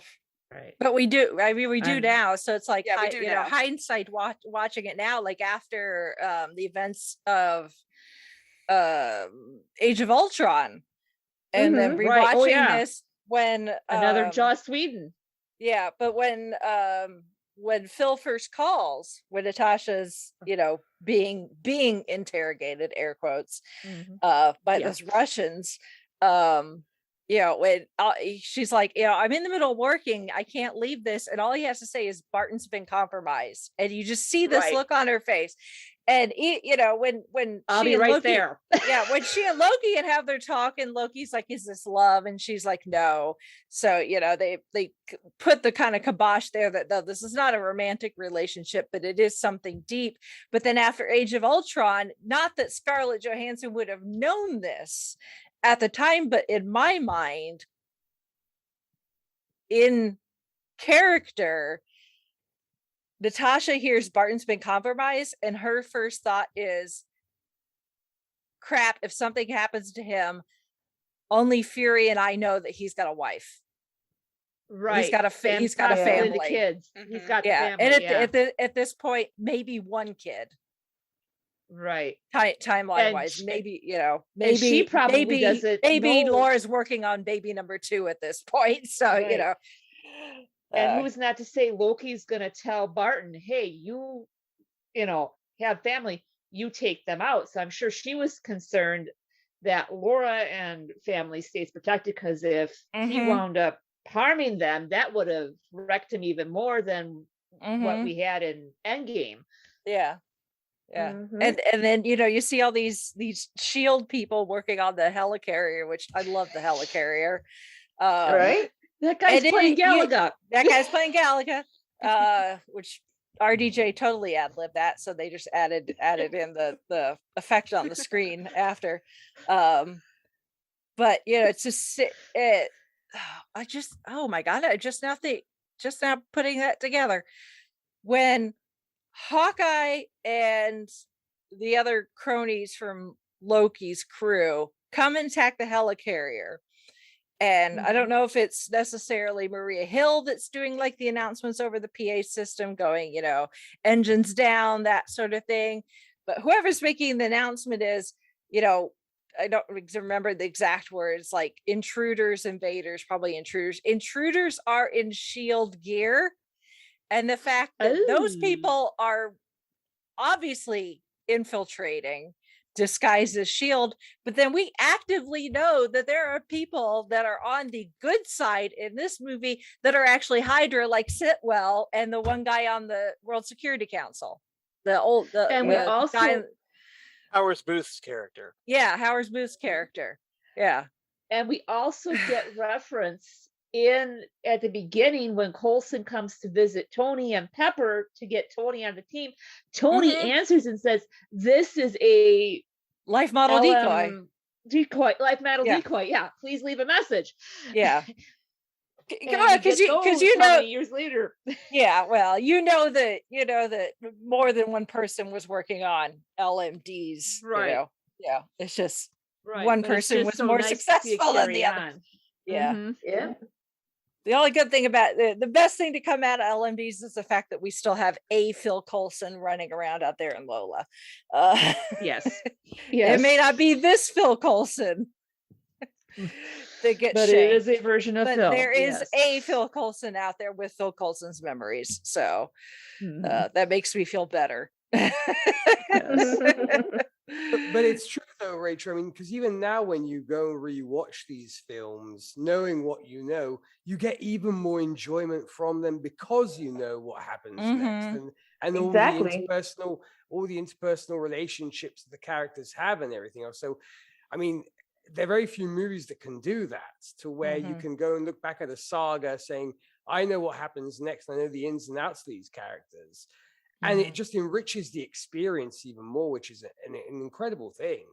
Right. But we do. I mean, we do now. So it's like, hindsight watching it now, like after the events of Age of Ultron, and then rewatching this when another Joss Whedon. Yeah, but when Phil first calls, when Natasha's being interrogated, air quotes, by those Russians, when she's like, I'm in the middle of working, I can't leave this, and all he has to say is Barton's been compromised, and you just see this look on her face. And when I'll she be and right Loki, there. when she and Loki had have their talk, and Loki's like, "Is this love?" and she's like, "No." So they put the kind of kibosh there that no, this is not a romantic relationship, but it is something deep. But then after Age of Ultron, not that Scarlett Johansson would have known this at the time, but in my mind, in character, Natasha hears Barton's been compromised, and her first thought is, crap, if something happens to him, only Fury and I know that he's got a wife. Right. He's got a family. The kids. He's got the family. And at this point, maybe one kid. Right. Timeline wise, maybe maybe she probably doesn't. Maybe Laura's working on baby number 2 at this point. So and who's not to say Loki's gonna tell Barton, hey, you have family, you take them out. So I'm sure she was concerned that Laura and family stays protected, because if he wound up harming them, that would have wrecked him even more than what we had in Endgame. Yeah. And then you see all these SHIELD people working on the helicarrier, which I love the helicarrier. Right. That guy's playing Galaga. Which RDJ totally ad-libbed that, so they just added in the effect on the screen after. But it's just oh my god, I just now putting that together. When Hawkeye and the other cronies from Loki's crew come and attack the helicarrier, and I don't know if it's necessarily Maria Hill that's doing like the announcements over the PA system, going, engines down, that sort of thing. But whoever's making the announcement is, I don't remember the exact words, like intruders, invaders, probably intruders. Intruders are in SHIELD gear. And the fact that those people are obviously infiltrating, disguised as SHIELD, but then we actively know that there are people that are on the good side in this movie that are actually Hydra, like Sitwell and the one guy on the World Security Council. Howard Booth's character. Yeah, Howard Booth's character. Yeah. And we also get reference at the beginning when Coulson comes to visit Tony and Pepper to get Tony on the team. Tony answers and says, "This is a life model decoy." decoy, life metal Yeah. decoy. Yeah, please leave a message. Yeah. And Because you you how know many years later. yeah, well, you know that more than one person was working on LMDs, Right. you know. Yeah, it's just Right. one but it's person just was so more nice to see it successful than carry the other. on. Yeah. Mhm. Yeah. The only good thing about the best thing to come out of LMDs is the fact that we still have a Phil Coulson running around out there in Lola. Yes. It may not be this Phil Coulson that gets But shanked, it is a version of but Phil. there is yes. a Phil Coulson out there with Phil Coulson's memories. So that makes me feel better. But it's true though, Rachel. I mean, because even now when you go and rewatch these films, knowing what you know, you get even more enjoyment from them because you know what happens next, and Exactly. all the interpersonal relationships that the characters have and everything else. So, I mean, there are very few movies that can do that, to where you can go and look back at a saga saying, I know what happens next. I know the ins and outs of these characters. And it just enriches the experience even more, which is an incredible thing.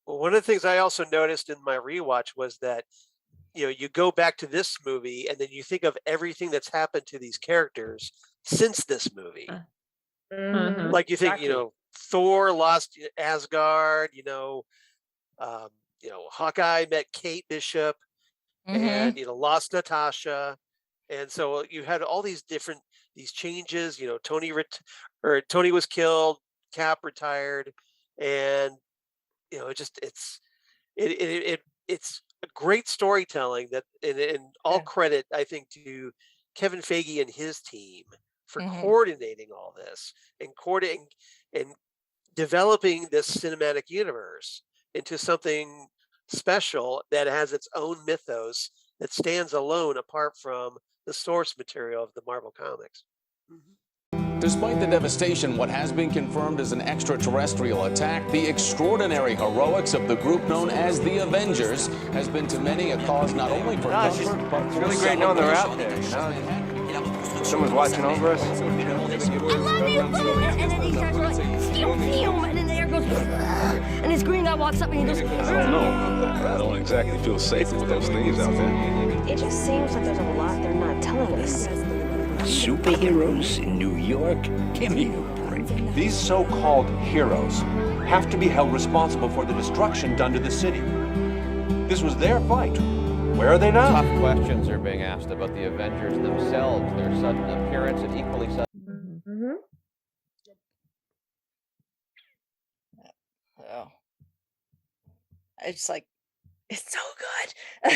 Well, one of the things I also noticed in my rewatch was that, you know, you go back to this movie and then you think of everything that's happened to these characters since this movie. Like you think, you know, Thor lost Asgard, Hawkeye met Kate Bishop and, lost Natasha. And so you had all these changes, Tony was killed, Cap retired, and it's a great storytelling that, and all credit, I think, to Kevin Feige and his team for coordinating all this and developing this cinematic universe into something special that has its own mythos that stands alone apart from the source material of the Marvel Comics. Despite the devastation, what has been confirmed as an extraterrestrial attack, the extraordinary heroics of the group known as the Avengers has been to many a cause not only for comfort, but It's for really great knowing they're out celebration. there, Someone's watching over us. I love you, boom! And then he starts like, pew, pew, and then the air goes, and this green guy walks up and he goes, I don't know. I don't exactly feel safe with those things out there. It just seems like there's a lot they're not telling us. Superheroes in New York? Give me a break. These so-called heroes have to be held responsible for the destruction done to the city. This was their fight. Where are they now? Tough questions are being asked about the Avengers themselves, their sudden appearance, and equally sudden. Oh. It's like, it's so good.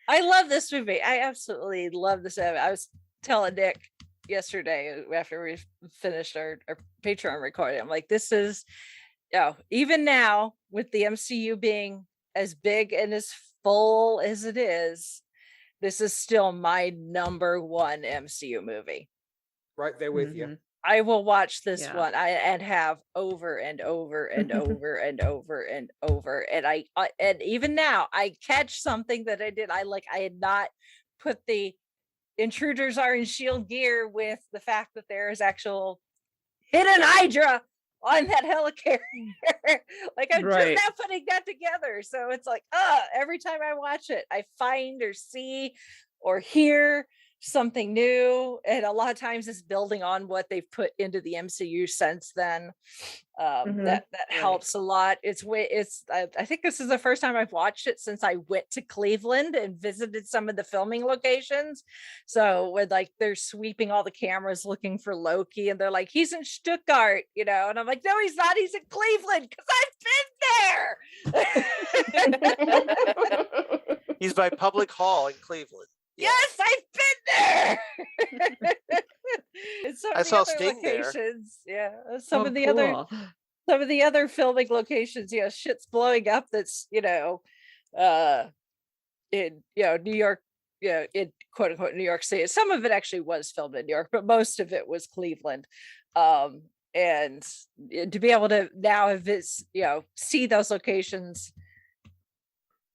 I love this movie. I absolutely love this movie. I was telling Nick yesterday after we finished our Patreon recording, I'm like, this is, even now with the MCU being as big and as full as it is, this is still my number one MCU movie. Right there with you. I will watch this one and have over and over and over and over and over. And and even now I catch something that I did. I had not put the intruders are in shield gear with the fact that there is actual hidden Hydra on that helicarrier. Like I'm just now putting that together. So it's like, every time I watch it, I find or see or hear something new, and a lot of times it's building on what they've put into the MCU since then. That helps a lot. I think this is the first time I've watched it since I went to Cleveland and visited some of the filming locations. So when they're sweeping all the cameras looking for Loki, and they're like, he's in Stuttgart, and I'm like, no, he's not. He's in Cleveland because I've been there. He's by Public Hall in Cleveland. Yes, I've been there. I saw Sting locations. There. Yeah, some of the other filming locations. Shit's blowing up. That's in New York. In quote unquote New York City. Some of it actually was filmed in New York, but most of it was Cleveland. And to be able to now see those locations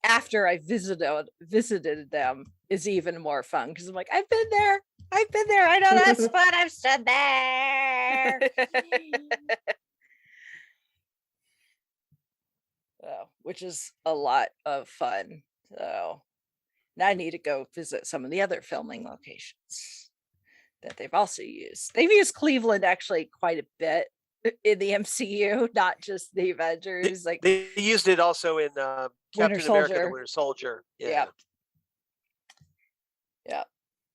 after I visited them is even more fun, because I'm like, I've been there, I know that spot, I've stood there. which is a lot of fun. So now I need to go visit some of the other filming locations that they've also used. They've used Cleveland actually quite a bit in the MCU, not just the Avengers. They used it also in Captain America: The Winter Soldier. Yeah. Yeah.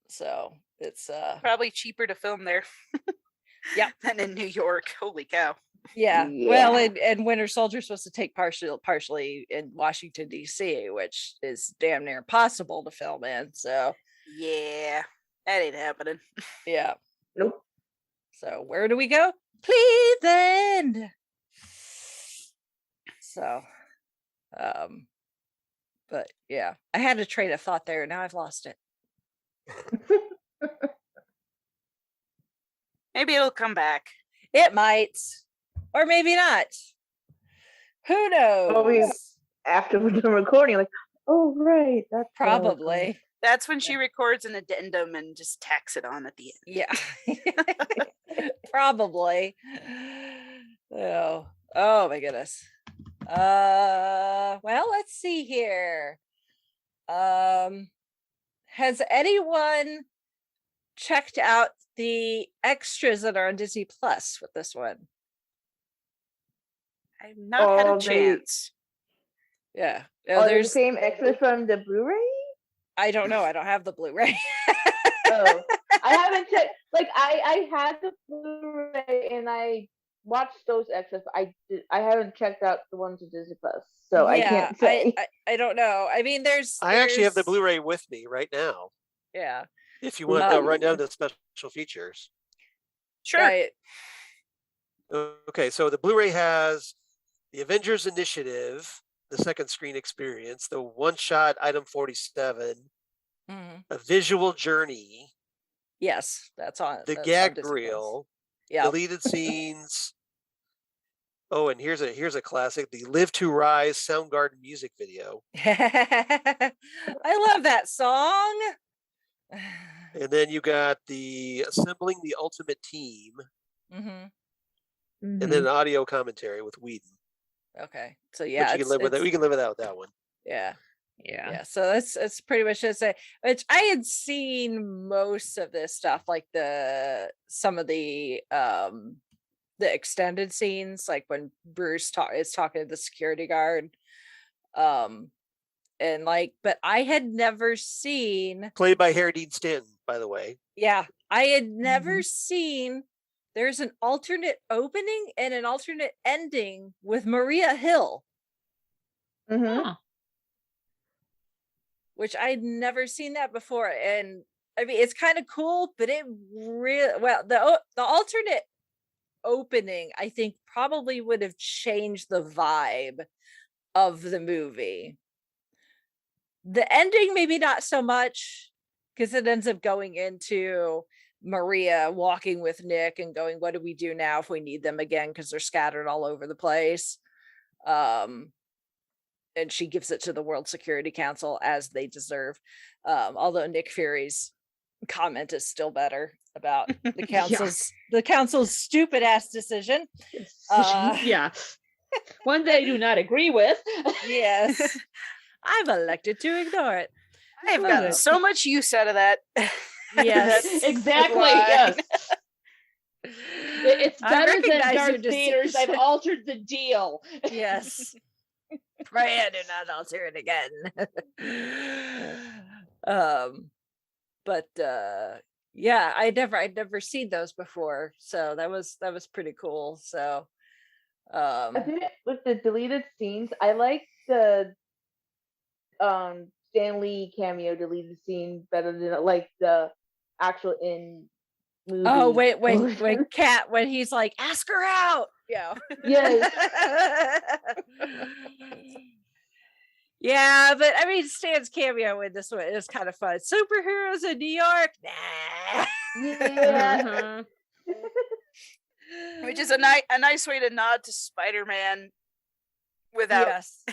So it's probably cheaper to film there. Yeah. Than in New York. Holy cow. Yeah. Well, and Winter Soldier is supposed to take partially in Washington D.C., which is damn near impossible to film in. So yeah, that ain't happening. Yeah. Nope. So where do we go? Cleveland. So, but yeah, I had a train of thought there. Now I've lost it. Maybe it'll come back. It might, or maybe not. Who knows? Probably after we're done recording, like, oh right, that's probably. That's when she records an addendum and just tacks it on at the end. Yeah. Probably. Oh my goodness. Well, let's see here. Has anyone checked out the extras that are on Disney Plus with this one? I've not had a chance. Yeah. There's the same extras from the Blu-ray? I don't know. I don't have the Blu-ray. Oh, I haven't checked. Like I had the Blu-ray and I watched those extras. I haven't checked out the ones on Disney Plus, so I can't say. I don't know. I mean, I actually have the Blu-ray with me right now. Yeah. If you want to run down the special features. Sure. Right. Okay, so the Blu-ray has the Avengers Initiative, the second screen experience, the one-shot item 47, a visual journey. Yes, that's on the gag reel. Yeah. Deleted scenes. Oh, and here's a classic: the "Live to Rise" Soundgarden music video. I love that song. And then you got the assembling the ultimate team, and then an audio commentary with Whedon. Okay, so yeah, we can live without that one. Yeah. So that's pretty much it. Which I had seen most of this stuff, like some of the extended scenes, like when Bruce is talking to the security guard, and but I had never seen, played by Harry Dean Stanton, by the way. Yeah, I had never seen. There's an alternate opening and an alternate ending with Maria Hill. Which I'd never seen that before. And I mean, it's kind of cool, but it really, the alternate opening, I think, probably would have changed the vibe of the movie. The ending, maybe not so much, because it ends up going into Maria walking with Nick and going, what do we do now if we need them again? Because they're scattered all over the place. And she gives it to the World Security Council, as they deserve. Although Nick Fury's comment is still better about the council's stupid ass decision. Yeah. One that I do not agree with. Yes. I've elected to ignore it. I've gotten so much use out of that. Yes. Exactly. Yes. It's better than Darth Vader's "I've altered the deal." Yes. Pray I do not alter it again. But yeah, I'd never seen those before, so that was pretty cool. So I think with the deleted scenes, I like the Stan Lee cameo deleted scene better than like the actual in movie. Oh wait, when Cat, when he's like, ask her out. Yeah. Yes. Yeah, but I mean, Stan's cameo in this one is kind of fun. Superheroes in New York, nah. Yeah. Which is a nice way to nod to Spider-Man without. Yes.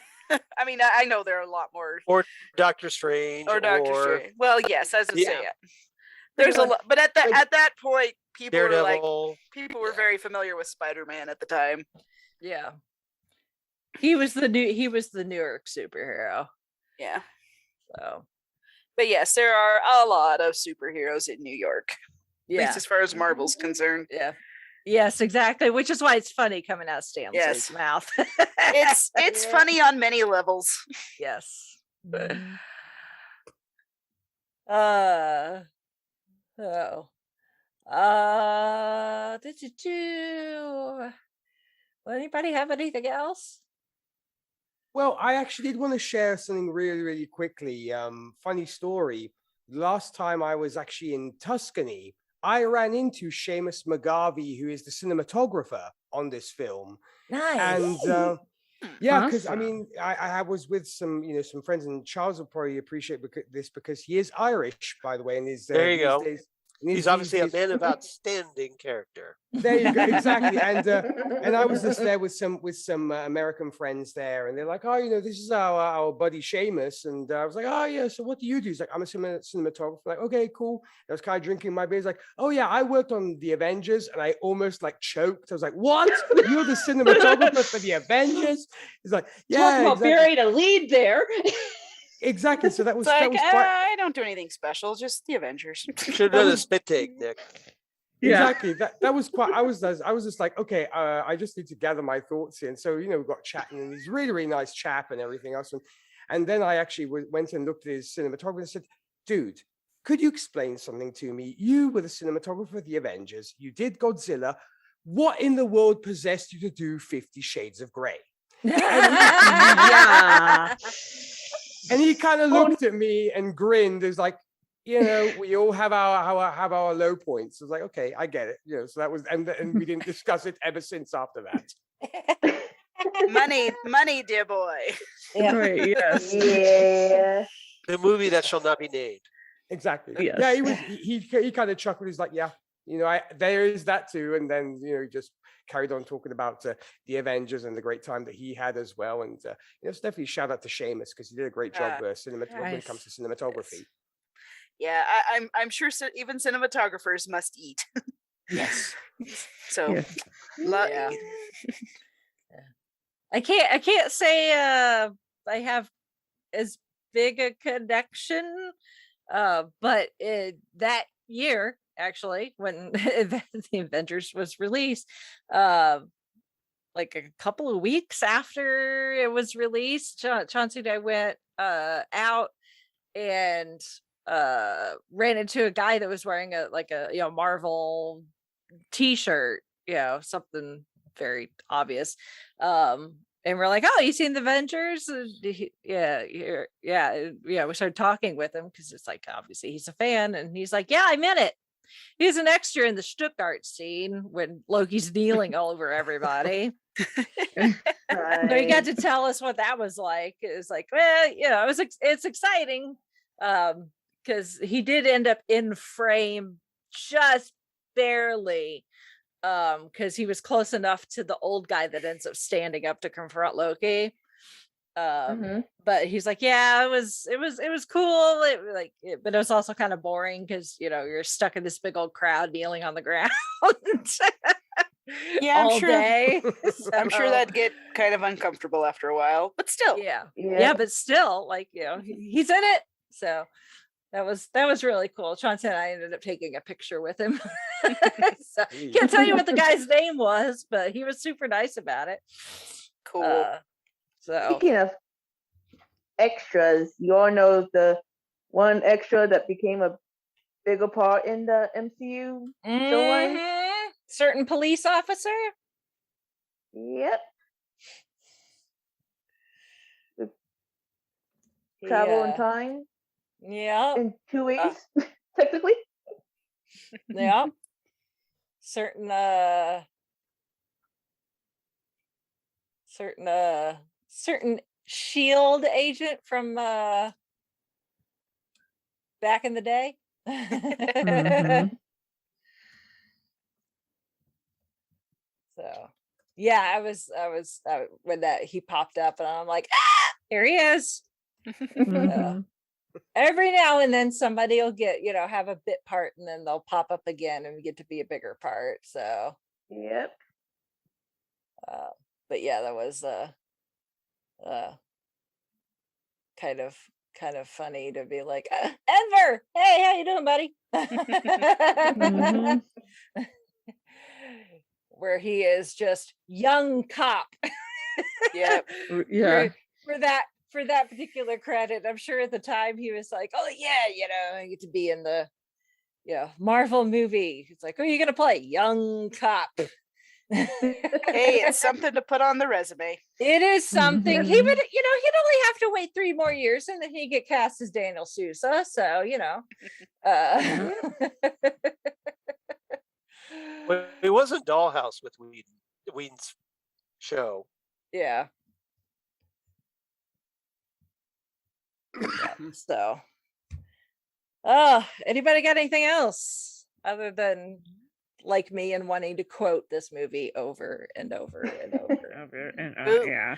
I mean, I know there are a lot more. Or Doctor Strange. Or Doctor Strange. Well, yes, as I say it. There's a lot, but at that point, people Daredevil. were very familiar with Spider-Man at the time. Yeah. He was the New York superhero. Yeah. So, but yes, there are a lot of superheroes in New York. At least as far as Marvel's concerned. Yeah. Yes, exactly. Which is why it's funny coming out of Stanley's mouth. It's funny on many levels. Yes. Well, anybody have anything else? Well, I actually did want to share something really, really quickly. Funny story. Last time I was actually in Tuscany, I ran into Seamus McGarvey, who is the cinematographer on this film. Nice. And yeah, because I Awesome. mean, I was with some some friends, and Charles will probably appreciate this because he is Irish, by the way, and is There you these go. days. He's obviously a man of outstanding character. There you go, exactly. And I was just there with some American friends there, and they're like, "Oh, this is our buddy Seamus," and I was like, "Oh yeah, so what do you do?" He's like, "I'm a cinematographer." Like, okay, cool. I was kind of drinking my beer. He's like, "Oh yeah, I worked on the Avengers," and I almost like choked. I was like, "What? You're the cinematographer for the Avengers?" He's like, "Yeah." Talk about exactly. buried a lead there. Exactly. So that was It's like, that was quite. I don't do anything special, just the Avengers. Should have done a spit take, Nick. Exactly. That was quite. I was just like, okay, I just need to gather my thoughts here. And so we got chatting, and he's really, really nice chap and everything else. And then I actually went and looked at his cinematography and said, dude, could you explain something to me? You were the cinematographer of the Avengers. You did Godzilla. What in the world possessed you to do 50 Shades of Grey? Yeah. And he kind of looked at me and grinned. It's like, we all have our low points. I was like, okay, I get it. So that was, and we didn't discuss it ever since after that. money, dear boy. Yeah. Right, yes. Yeah. The movie that shall not be named. Exactly. Yes. Yeah, he kind of chuckled. He's like, yeah, there is that too. And then he just carried on talking about the Avengers and the great time that he had as well. And it's definitely shout out to Seamus because he did a great job when it comes to cinematography. Yeah, I'm sure even cinematographers must eat. Yes. So, Yeah. I can't say I have as big a connection, but that year actually when the Avengers was released, like a couple of weeks after it was released, Chauncey and I went out and ran into a guy that was wearing a Marvel t-shirt, something very obvious, and we're like, oh, you seen the Avengers? Yeah, we started talking with him because it's like obviously he's a fan, and he's like, yeah, I'm in it. He's an extra in the Stuttgart scene when Loki's kneeling all over everybody. So he got to tell us what that was like. It was like, well, it's exciting, because he did end up in frame just barely, because he was close enough to the old guy that ends up standing up to confront Loki. But he's like, yeah, it was cool. But it was also kind of boring because you're stuck in this big old crowd kneeling on the ground. Yeah, all day. I'm sure that'd get kind of uncomfortable after a while, but still. Yeah, but still, he's in it. So that was really cool. Chauncey and I ended up taking a picture with him. So, can't tell you what the guy's name was, but he was super nice about it. Cool. So speaking of extras, you all know the one extra that became a bigger part in the MCU storyline? Certain police officer? Yep. Travel in time? Yeah. In 2 weeks, technically? Yeah. Certain SHIELD agent from back in the day. So yeah, I was when he popped up, and I'm like, here he is. Every now and then somebody will get have a bit part, and then they'll pop up again and get to be a bigger part. So yep. But yeah, that was kind of funny to be like, Enver, hey, how you doing, buddy? Where he is just young cop. Yeah. For that particular credit, I'm sure at the time he was like, oh yeah, I get to be in the Marvel movie. It's like, who are you gonna play? Young cop. Hey, it's something to put on the resume. It is something. He would, he'd only have to wait 3 more years and then he'd get cast as Daniel Sousa. So, But it wasn't Dollhouse with Whedon's show. Yeah. So, anybody got anything else other than like me and wanting to quote this movie over and over and over? Yeah.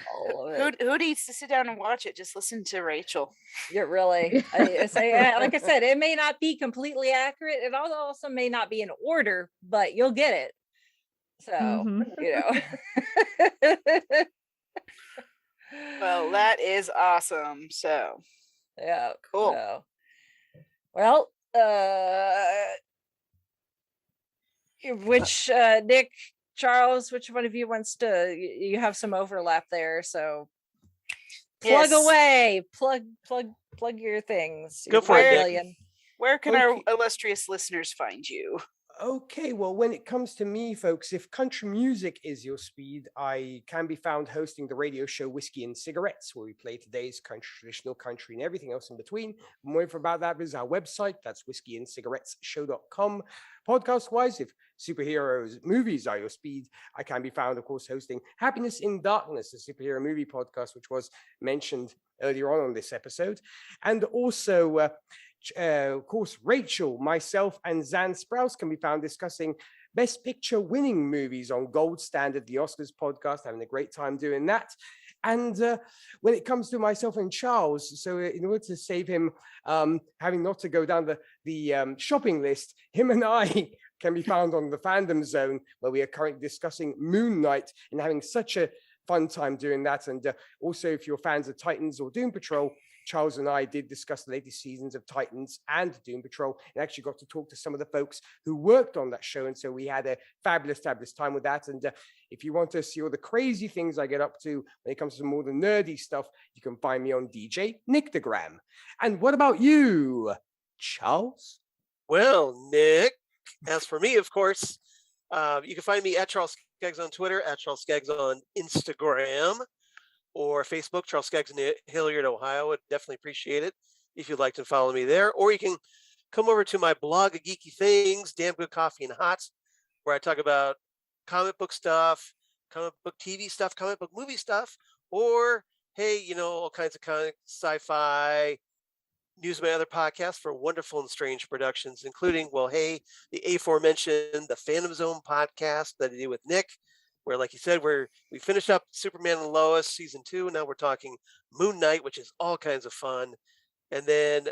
Who needs to sit down and watch it? Just listen to Rachel. You're really, like I said, it may not be completely accurate. It also may not be in order, but you'll get it. So, Well, that is awesome. So, yeah, cool. So, well, which Nick, Charles, which one of you wants to? You have some overlap there, so plug away, plug your things. Go for it, Nick. Where can our illustrious listeners find you? Okay, well, when it comes to me, folks, if country music is your speed, I can be found hosting the radio show Whiskey and Cigarettes, where we play today's country, traditional country, and everything else in between. More info about that is our website. That's whiskeyandcigarettesshow.com. Podcast-wise, if superheroes movies are your speed, I can be found, of course, hosting Happiness in Darkness, a superhero movie podcast, which was mentioned earlier on this episode. And also, of course, Rachel, myself, and Zan Sprouse can be found discussing Best Picture winning movies on Gold Standard, the Oscars podcast, having a great time doing that. And when it comes to myself and Charles, so in order to save him having not to go down the shopping list, him and I can be found on the Fandom Zone, where we are currently discussing Moon Knight and having such a fun time doing that. And also, if you're fans of Titans or Doom Patrol, Charles and I did discuss the latest seasons of Titans and Doom Patrol, and actually got to talk to some of the folks who worked on that show. And so we had a fabulous time with that. And if you want to see all the crazy things I get up to when it comes to more the nerdy stuff, you can find me on DJ Nictogram. And what about you, Charles? Well, Nick, as for me, of course, you can find me at Charles Skaggs on Twitter, at Charles Skaggs on Instagram, or Facebook, Charles Skaggs in Hilliard, Ohio. Would definitely appreciate it if you'd like to follow me there. Or you can come over to my blog of geeky things, Damn Good Coffee and Hots, where I talk about comic book stuff, comic book TV stuff, comic book movie stuff, or, hey, all kinds of sci-fi, news, my other podcasts for Wonderful and Strange Productions, including, well, hey, the aforementioned, the Phantom Zone podcast that I did with Nick, where, like you said, we finished up Superman and Lois season 2. Now we're talking Moon Knight, which is all kinds of fun. And then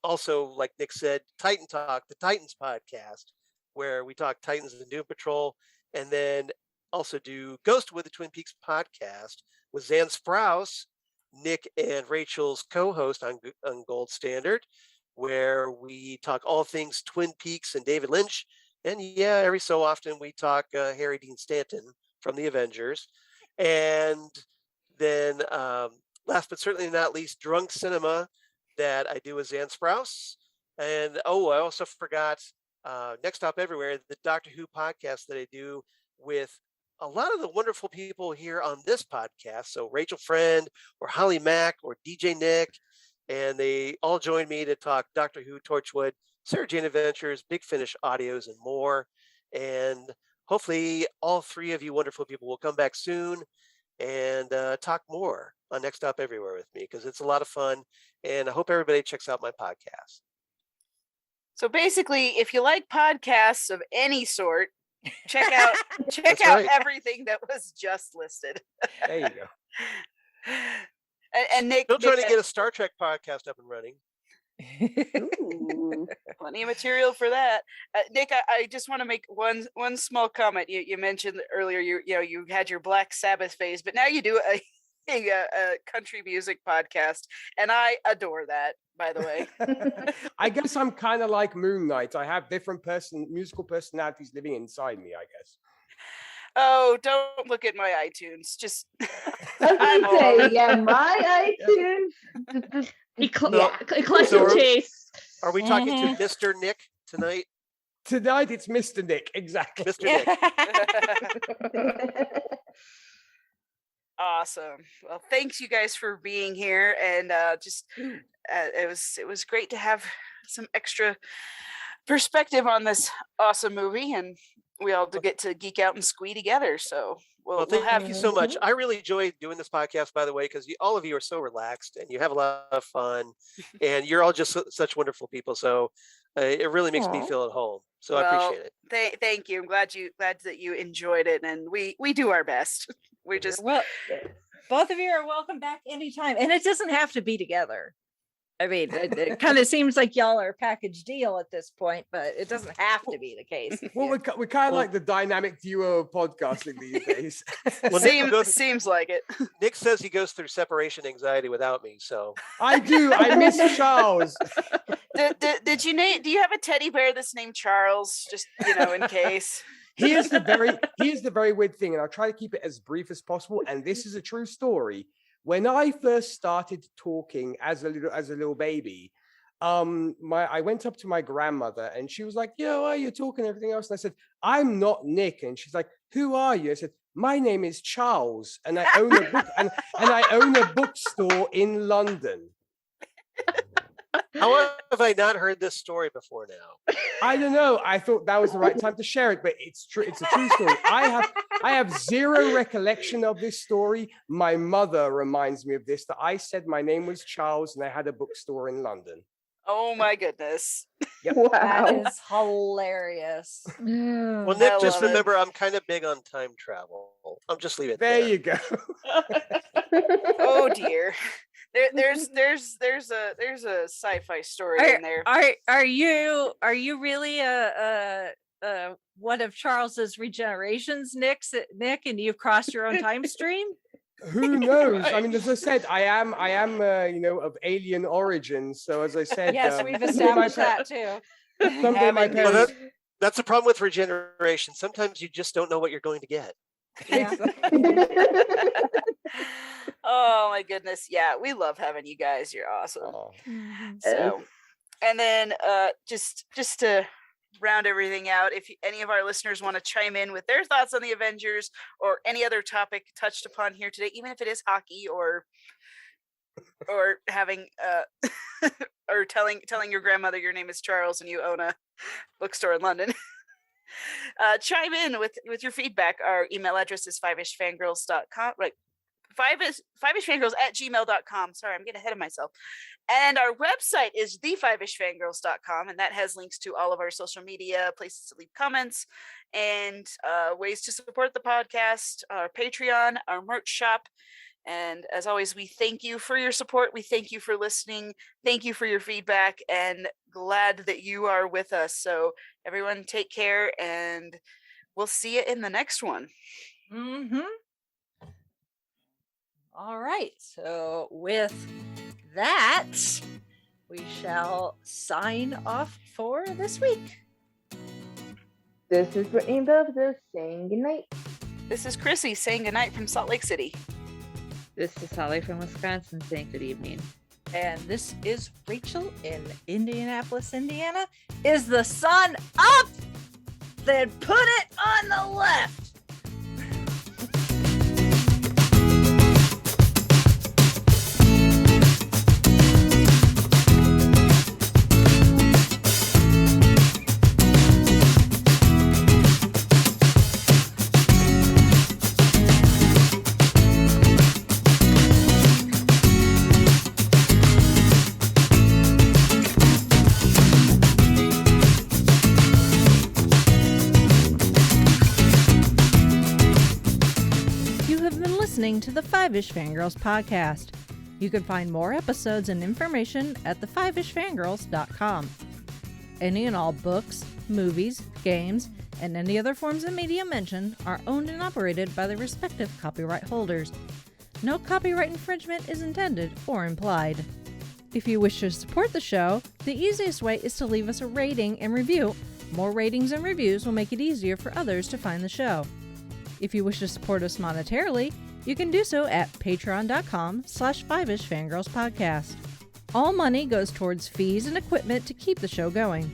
also, like Nick said, Titan Talk, the Titans podcast, where we talk Titans and Doom Patrol. And then also do Ghostwood, the Twin Peaks podcast with Zan Sprouse, Nick and Rachel's co-host on Gold Standard, where we talk all things Twin Peaks and David Lynch. And yeah, every so often we talk Harry Dean Stanton from the Avengers. And then last but certainly not least, Drunk Cinema, that I do with Zan Sprouse. And I also forgot Next Stop Everywhere, the Doctor Who podcast that I do with a lot of the wonderful people here on this podcast. So Rachel Friend or Holly Mack or DJ Nick, and they all joined me to talk Doctor Who, Torchwood, Sarah Jane Adventures, Big Finish audios, and more. And hopefully all 3 of you wonderful people will come back soon and talk more on Next Stop Everywhere with me, because it's a lot of fun. And I hope everybody checks out my podcast. So basically, if you like podcasts of any sort, check out everything that was just listed. There you go. And Nick, still trying to get a Star Trek podcast up and running. Ooh, plenty of material for that. Nick, I just want to make one small comment. You mentioned earlier you had your Black Sabbath phase, but now you do a country music podcast, and I adore that, by the way. I guess I'm kind of like Moon Knight. I have different musical personalities living inside me, I guess. Oh, don't look at my iTunes. Just I was gonna say, yeah, my iTunes. Eclectic taste. Are we talking to Mr. Nick tonight? Tonight it's Mr. Nick, exactly. Mr. Nick. Awesome. Well, thanks you guys for being here, and it was great to have some extra perspective on this awesome movie, and we all get to geek out and squee together. So we'll thank you so much. I really enjoy doing this podcast, by the way, because all of you are so relaxed and you have a lot of fun, and you're all just such wonderful people. So it really makes me feel at home. So I appreciate it. Thank you. I'm glad that you enjoyed it, and we do our best. We're just both of you are welcome back anytime, and it doesn't have to be together. I mean, it kind of seems like y'all are a package deal at this point, but it doesn't have to be the case. Well, we're kind of like the dynamic duo of podcasting these days. Well, seems like it. Nick says he goes through separation anxiety without me, so I do. I miss Charles. Did you name? Do you have a teddy bear that's named Charles? Just in case. Here's the very weird thing, and I'll try to keep it as brief as possible. And this is a true story. When I first started talking as a little baby, I went up to my grandmother and she was like, "Yeah, why are you talking?" Everything else, and I said, "I'm not Nick." And she's like, "Who are you?" I said, "My name is Charles, and I own a book and I own a bookstore in London." How have I not heard this story before now? I don't know. I thought that was the right time to share it, but it's true. It's a true story. I have zero recollection of this story. My mother reminds me of this, that I said my name was Charles and I had a bookstore in London. Oh my goodness. Yep. Wow. That is hilarious. Well, Nick, just remember, I'm kind of big on time travel. I'll just leave it there. There you go. Oh dear. There's a sci-fi story in there. Are you really a one of Charles's regenerations, Nick, and you've crossed your own time stream? Who knows? I mean, as I said, I am of alien origin. So as I said, yes, we've established that too. Someday my parents. That's the problem with regeneration. Sometimes you just don't know what you're going to get. Yeah. Oh my goodness. Yeah, we love having you guys. You're awesome. Oh. So, and then just to round everything out, if any of our listeners want to chime in with their thoughts on the Avengers or any other topic touched upon here today, even if it is hockey or having or telling your grandmother your name is Charles and you own a bookstore in London, chime in with your feedback. Our email address is fiveishfangirls.com, right? fiveishfangirls@gmail.com. Sorry, I'm getting ahead of myself. And our website is thefiveishfangirls.com, and that has links to all of our social media, places to leave comments, and ways to support the podcast, our Patreon, our merch shop. And as always, we thank you for your support. We thank you for listening. Thank you for your feedback, and glad that you are with us. So everyone take care, and we'll see you in the next one. Mm-hmm. All right. So with that, we shall sign off for this week. This is Brittany Belvedere saying goodnight. This is Chrissy saying goodnight from Salt Lake City. This is Holly from Wisconsin saying good evening. And this is Rachel in Indianapolis, Indiana. Is the sun up? Then put it on the left. To the Five-ish Fangirls podcast. You can find more episodes and information at thefiveishfangirls.com. Any and all books, movies, games, and any other forms of media mentioned are owned and operated by the respective copyright holders. no copyright infringement is intended or implied. If you wish to support the show, the easiest way is to leave us a rating and review. More ratings and reviews will make it easier for others to find the show. If you wish to support us monetarily, you can do so at patreon.com/5ishfangirlspodcast. All money goes towards fees and equipment to keep the show going.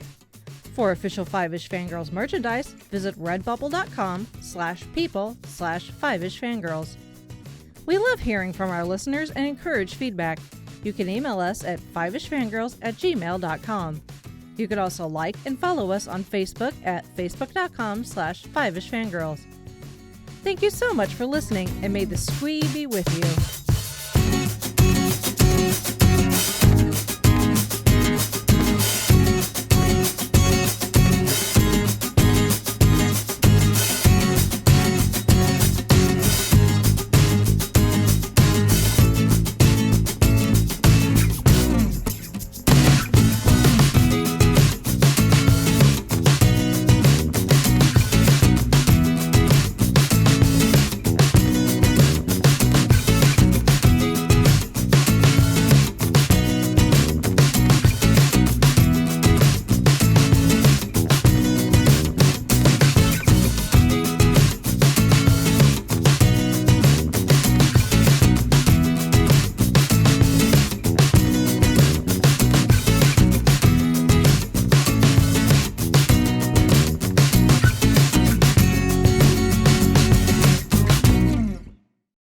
For official 5ish Fangirls merchandise, visit redbubble.com/people/5ishfangirls. We love hearing from our listeners and encourage feedback. You can email us at 5ishfangirls@gmail.com. You can also like and follow us on Facebook at facebook.com/5ishfangirls. Thank you so much for listening, and may the squee be with you.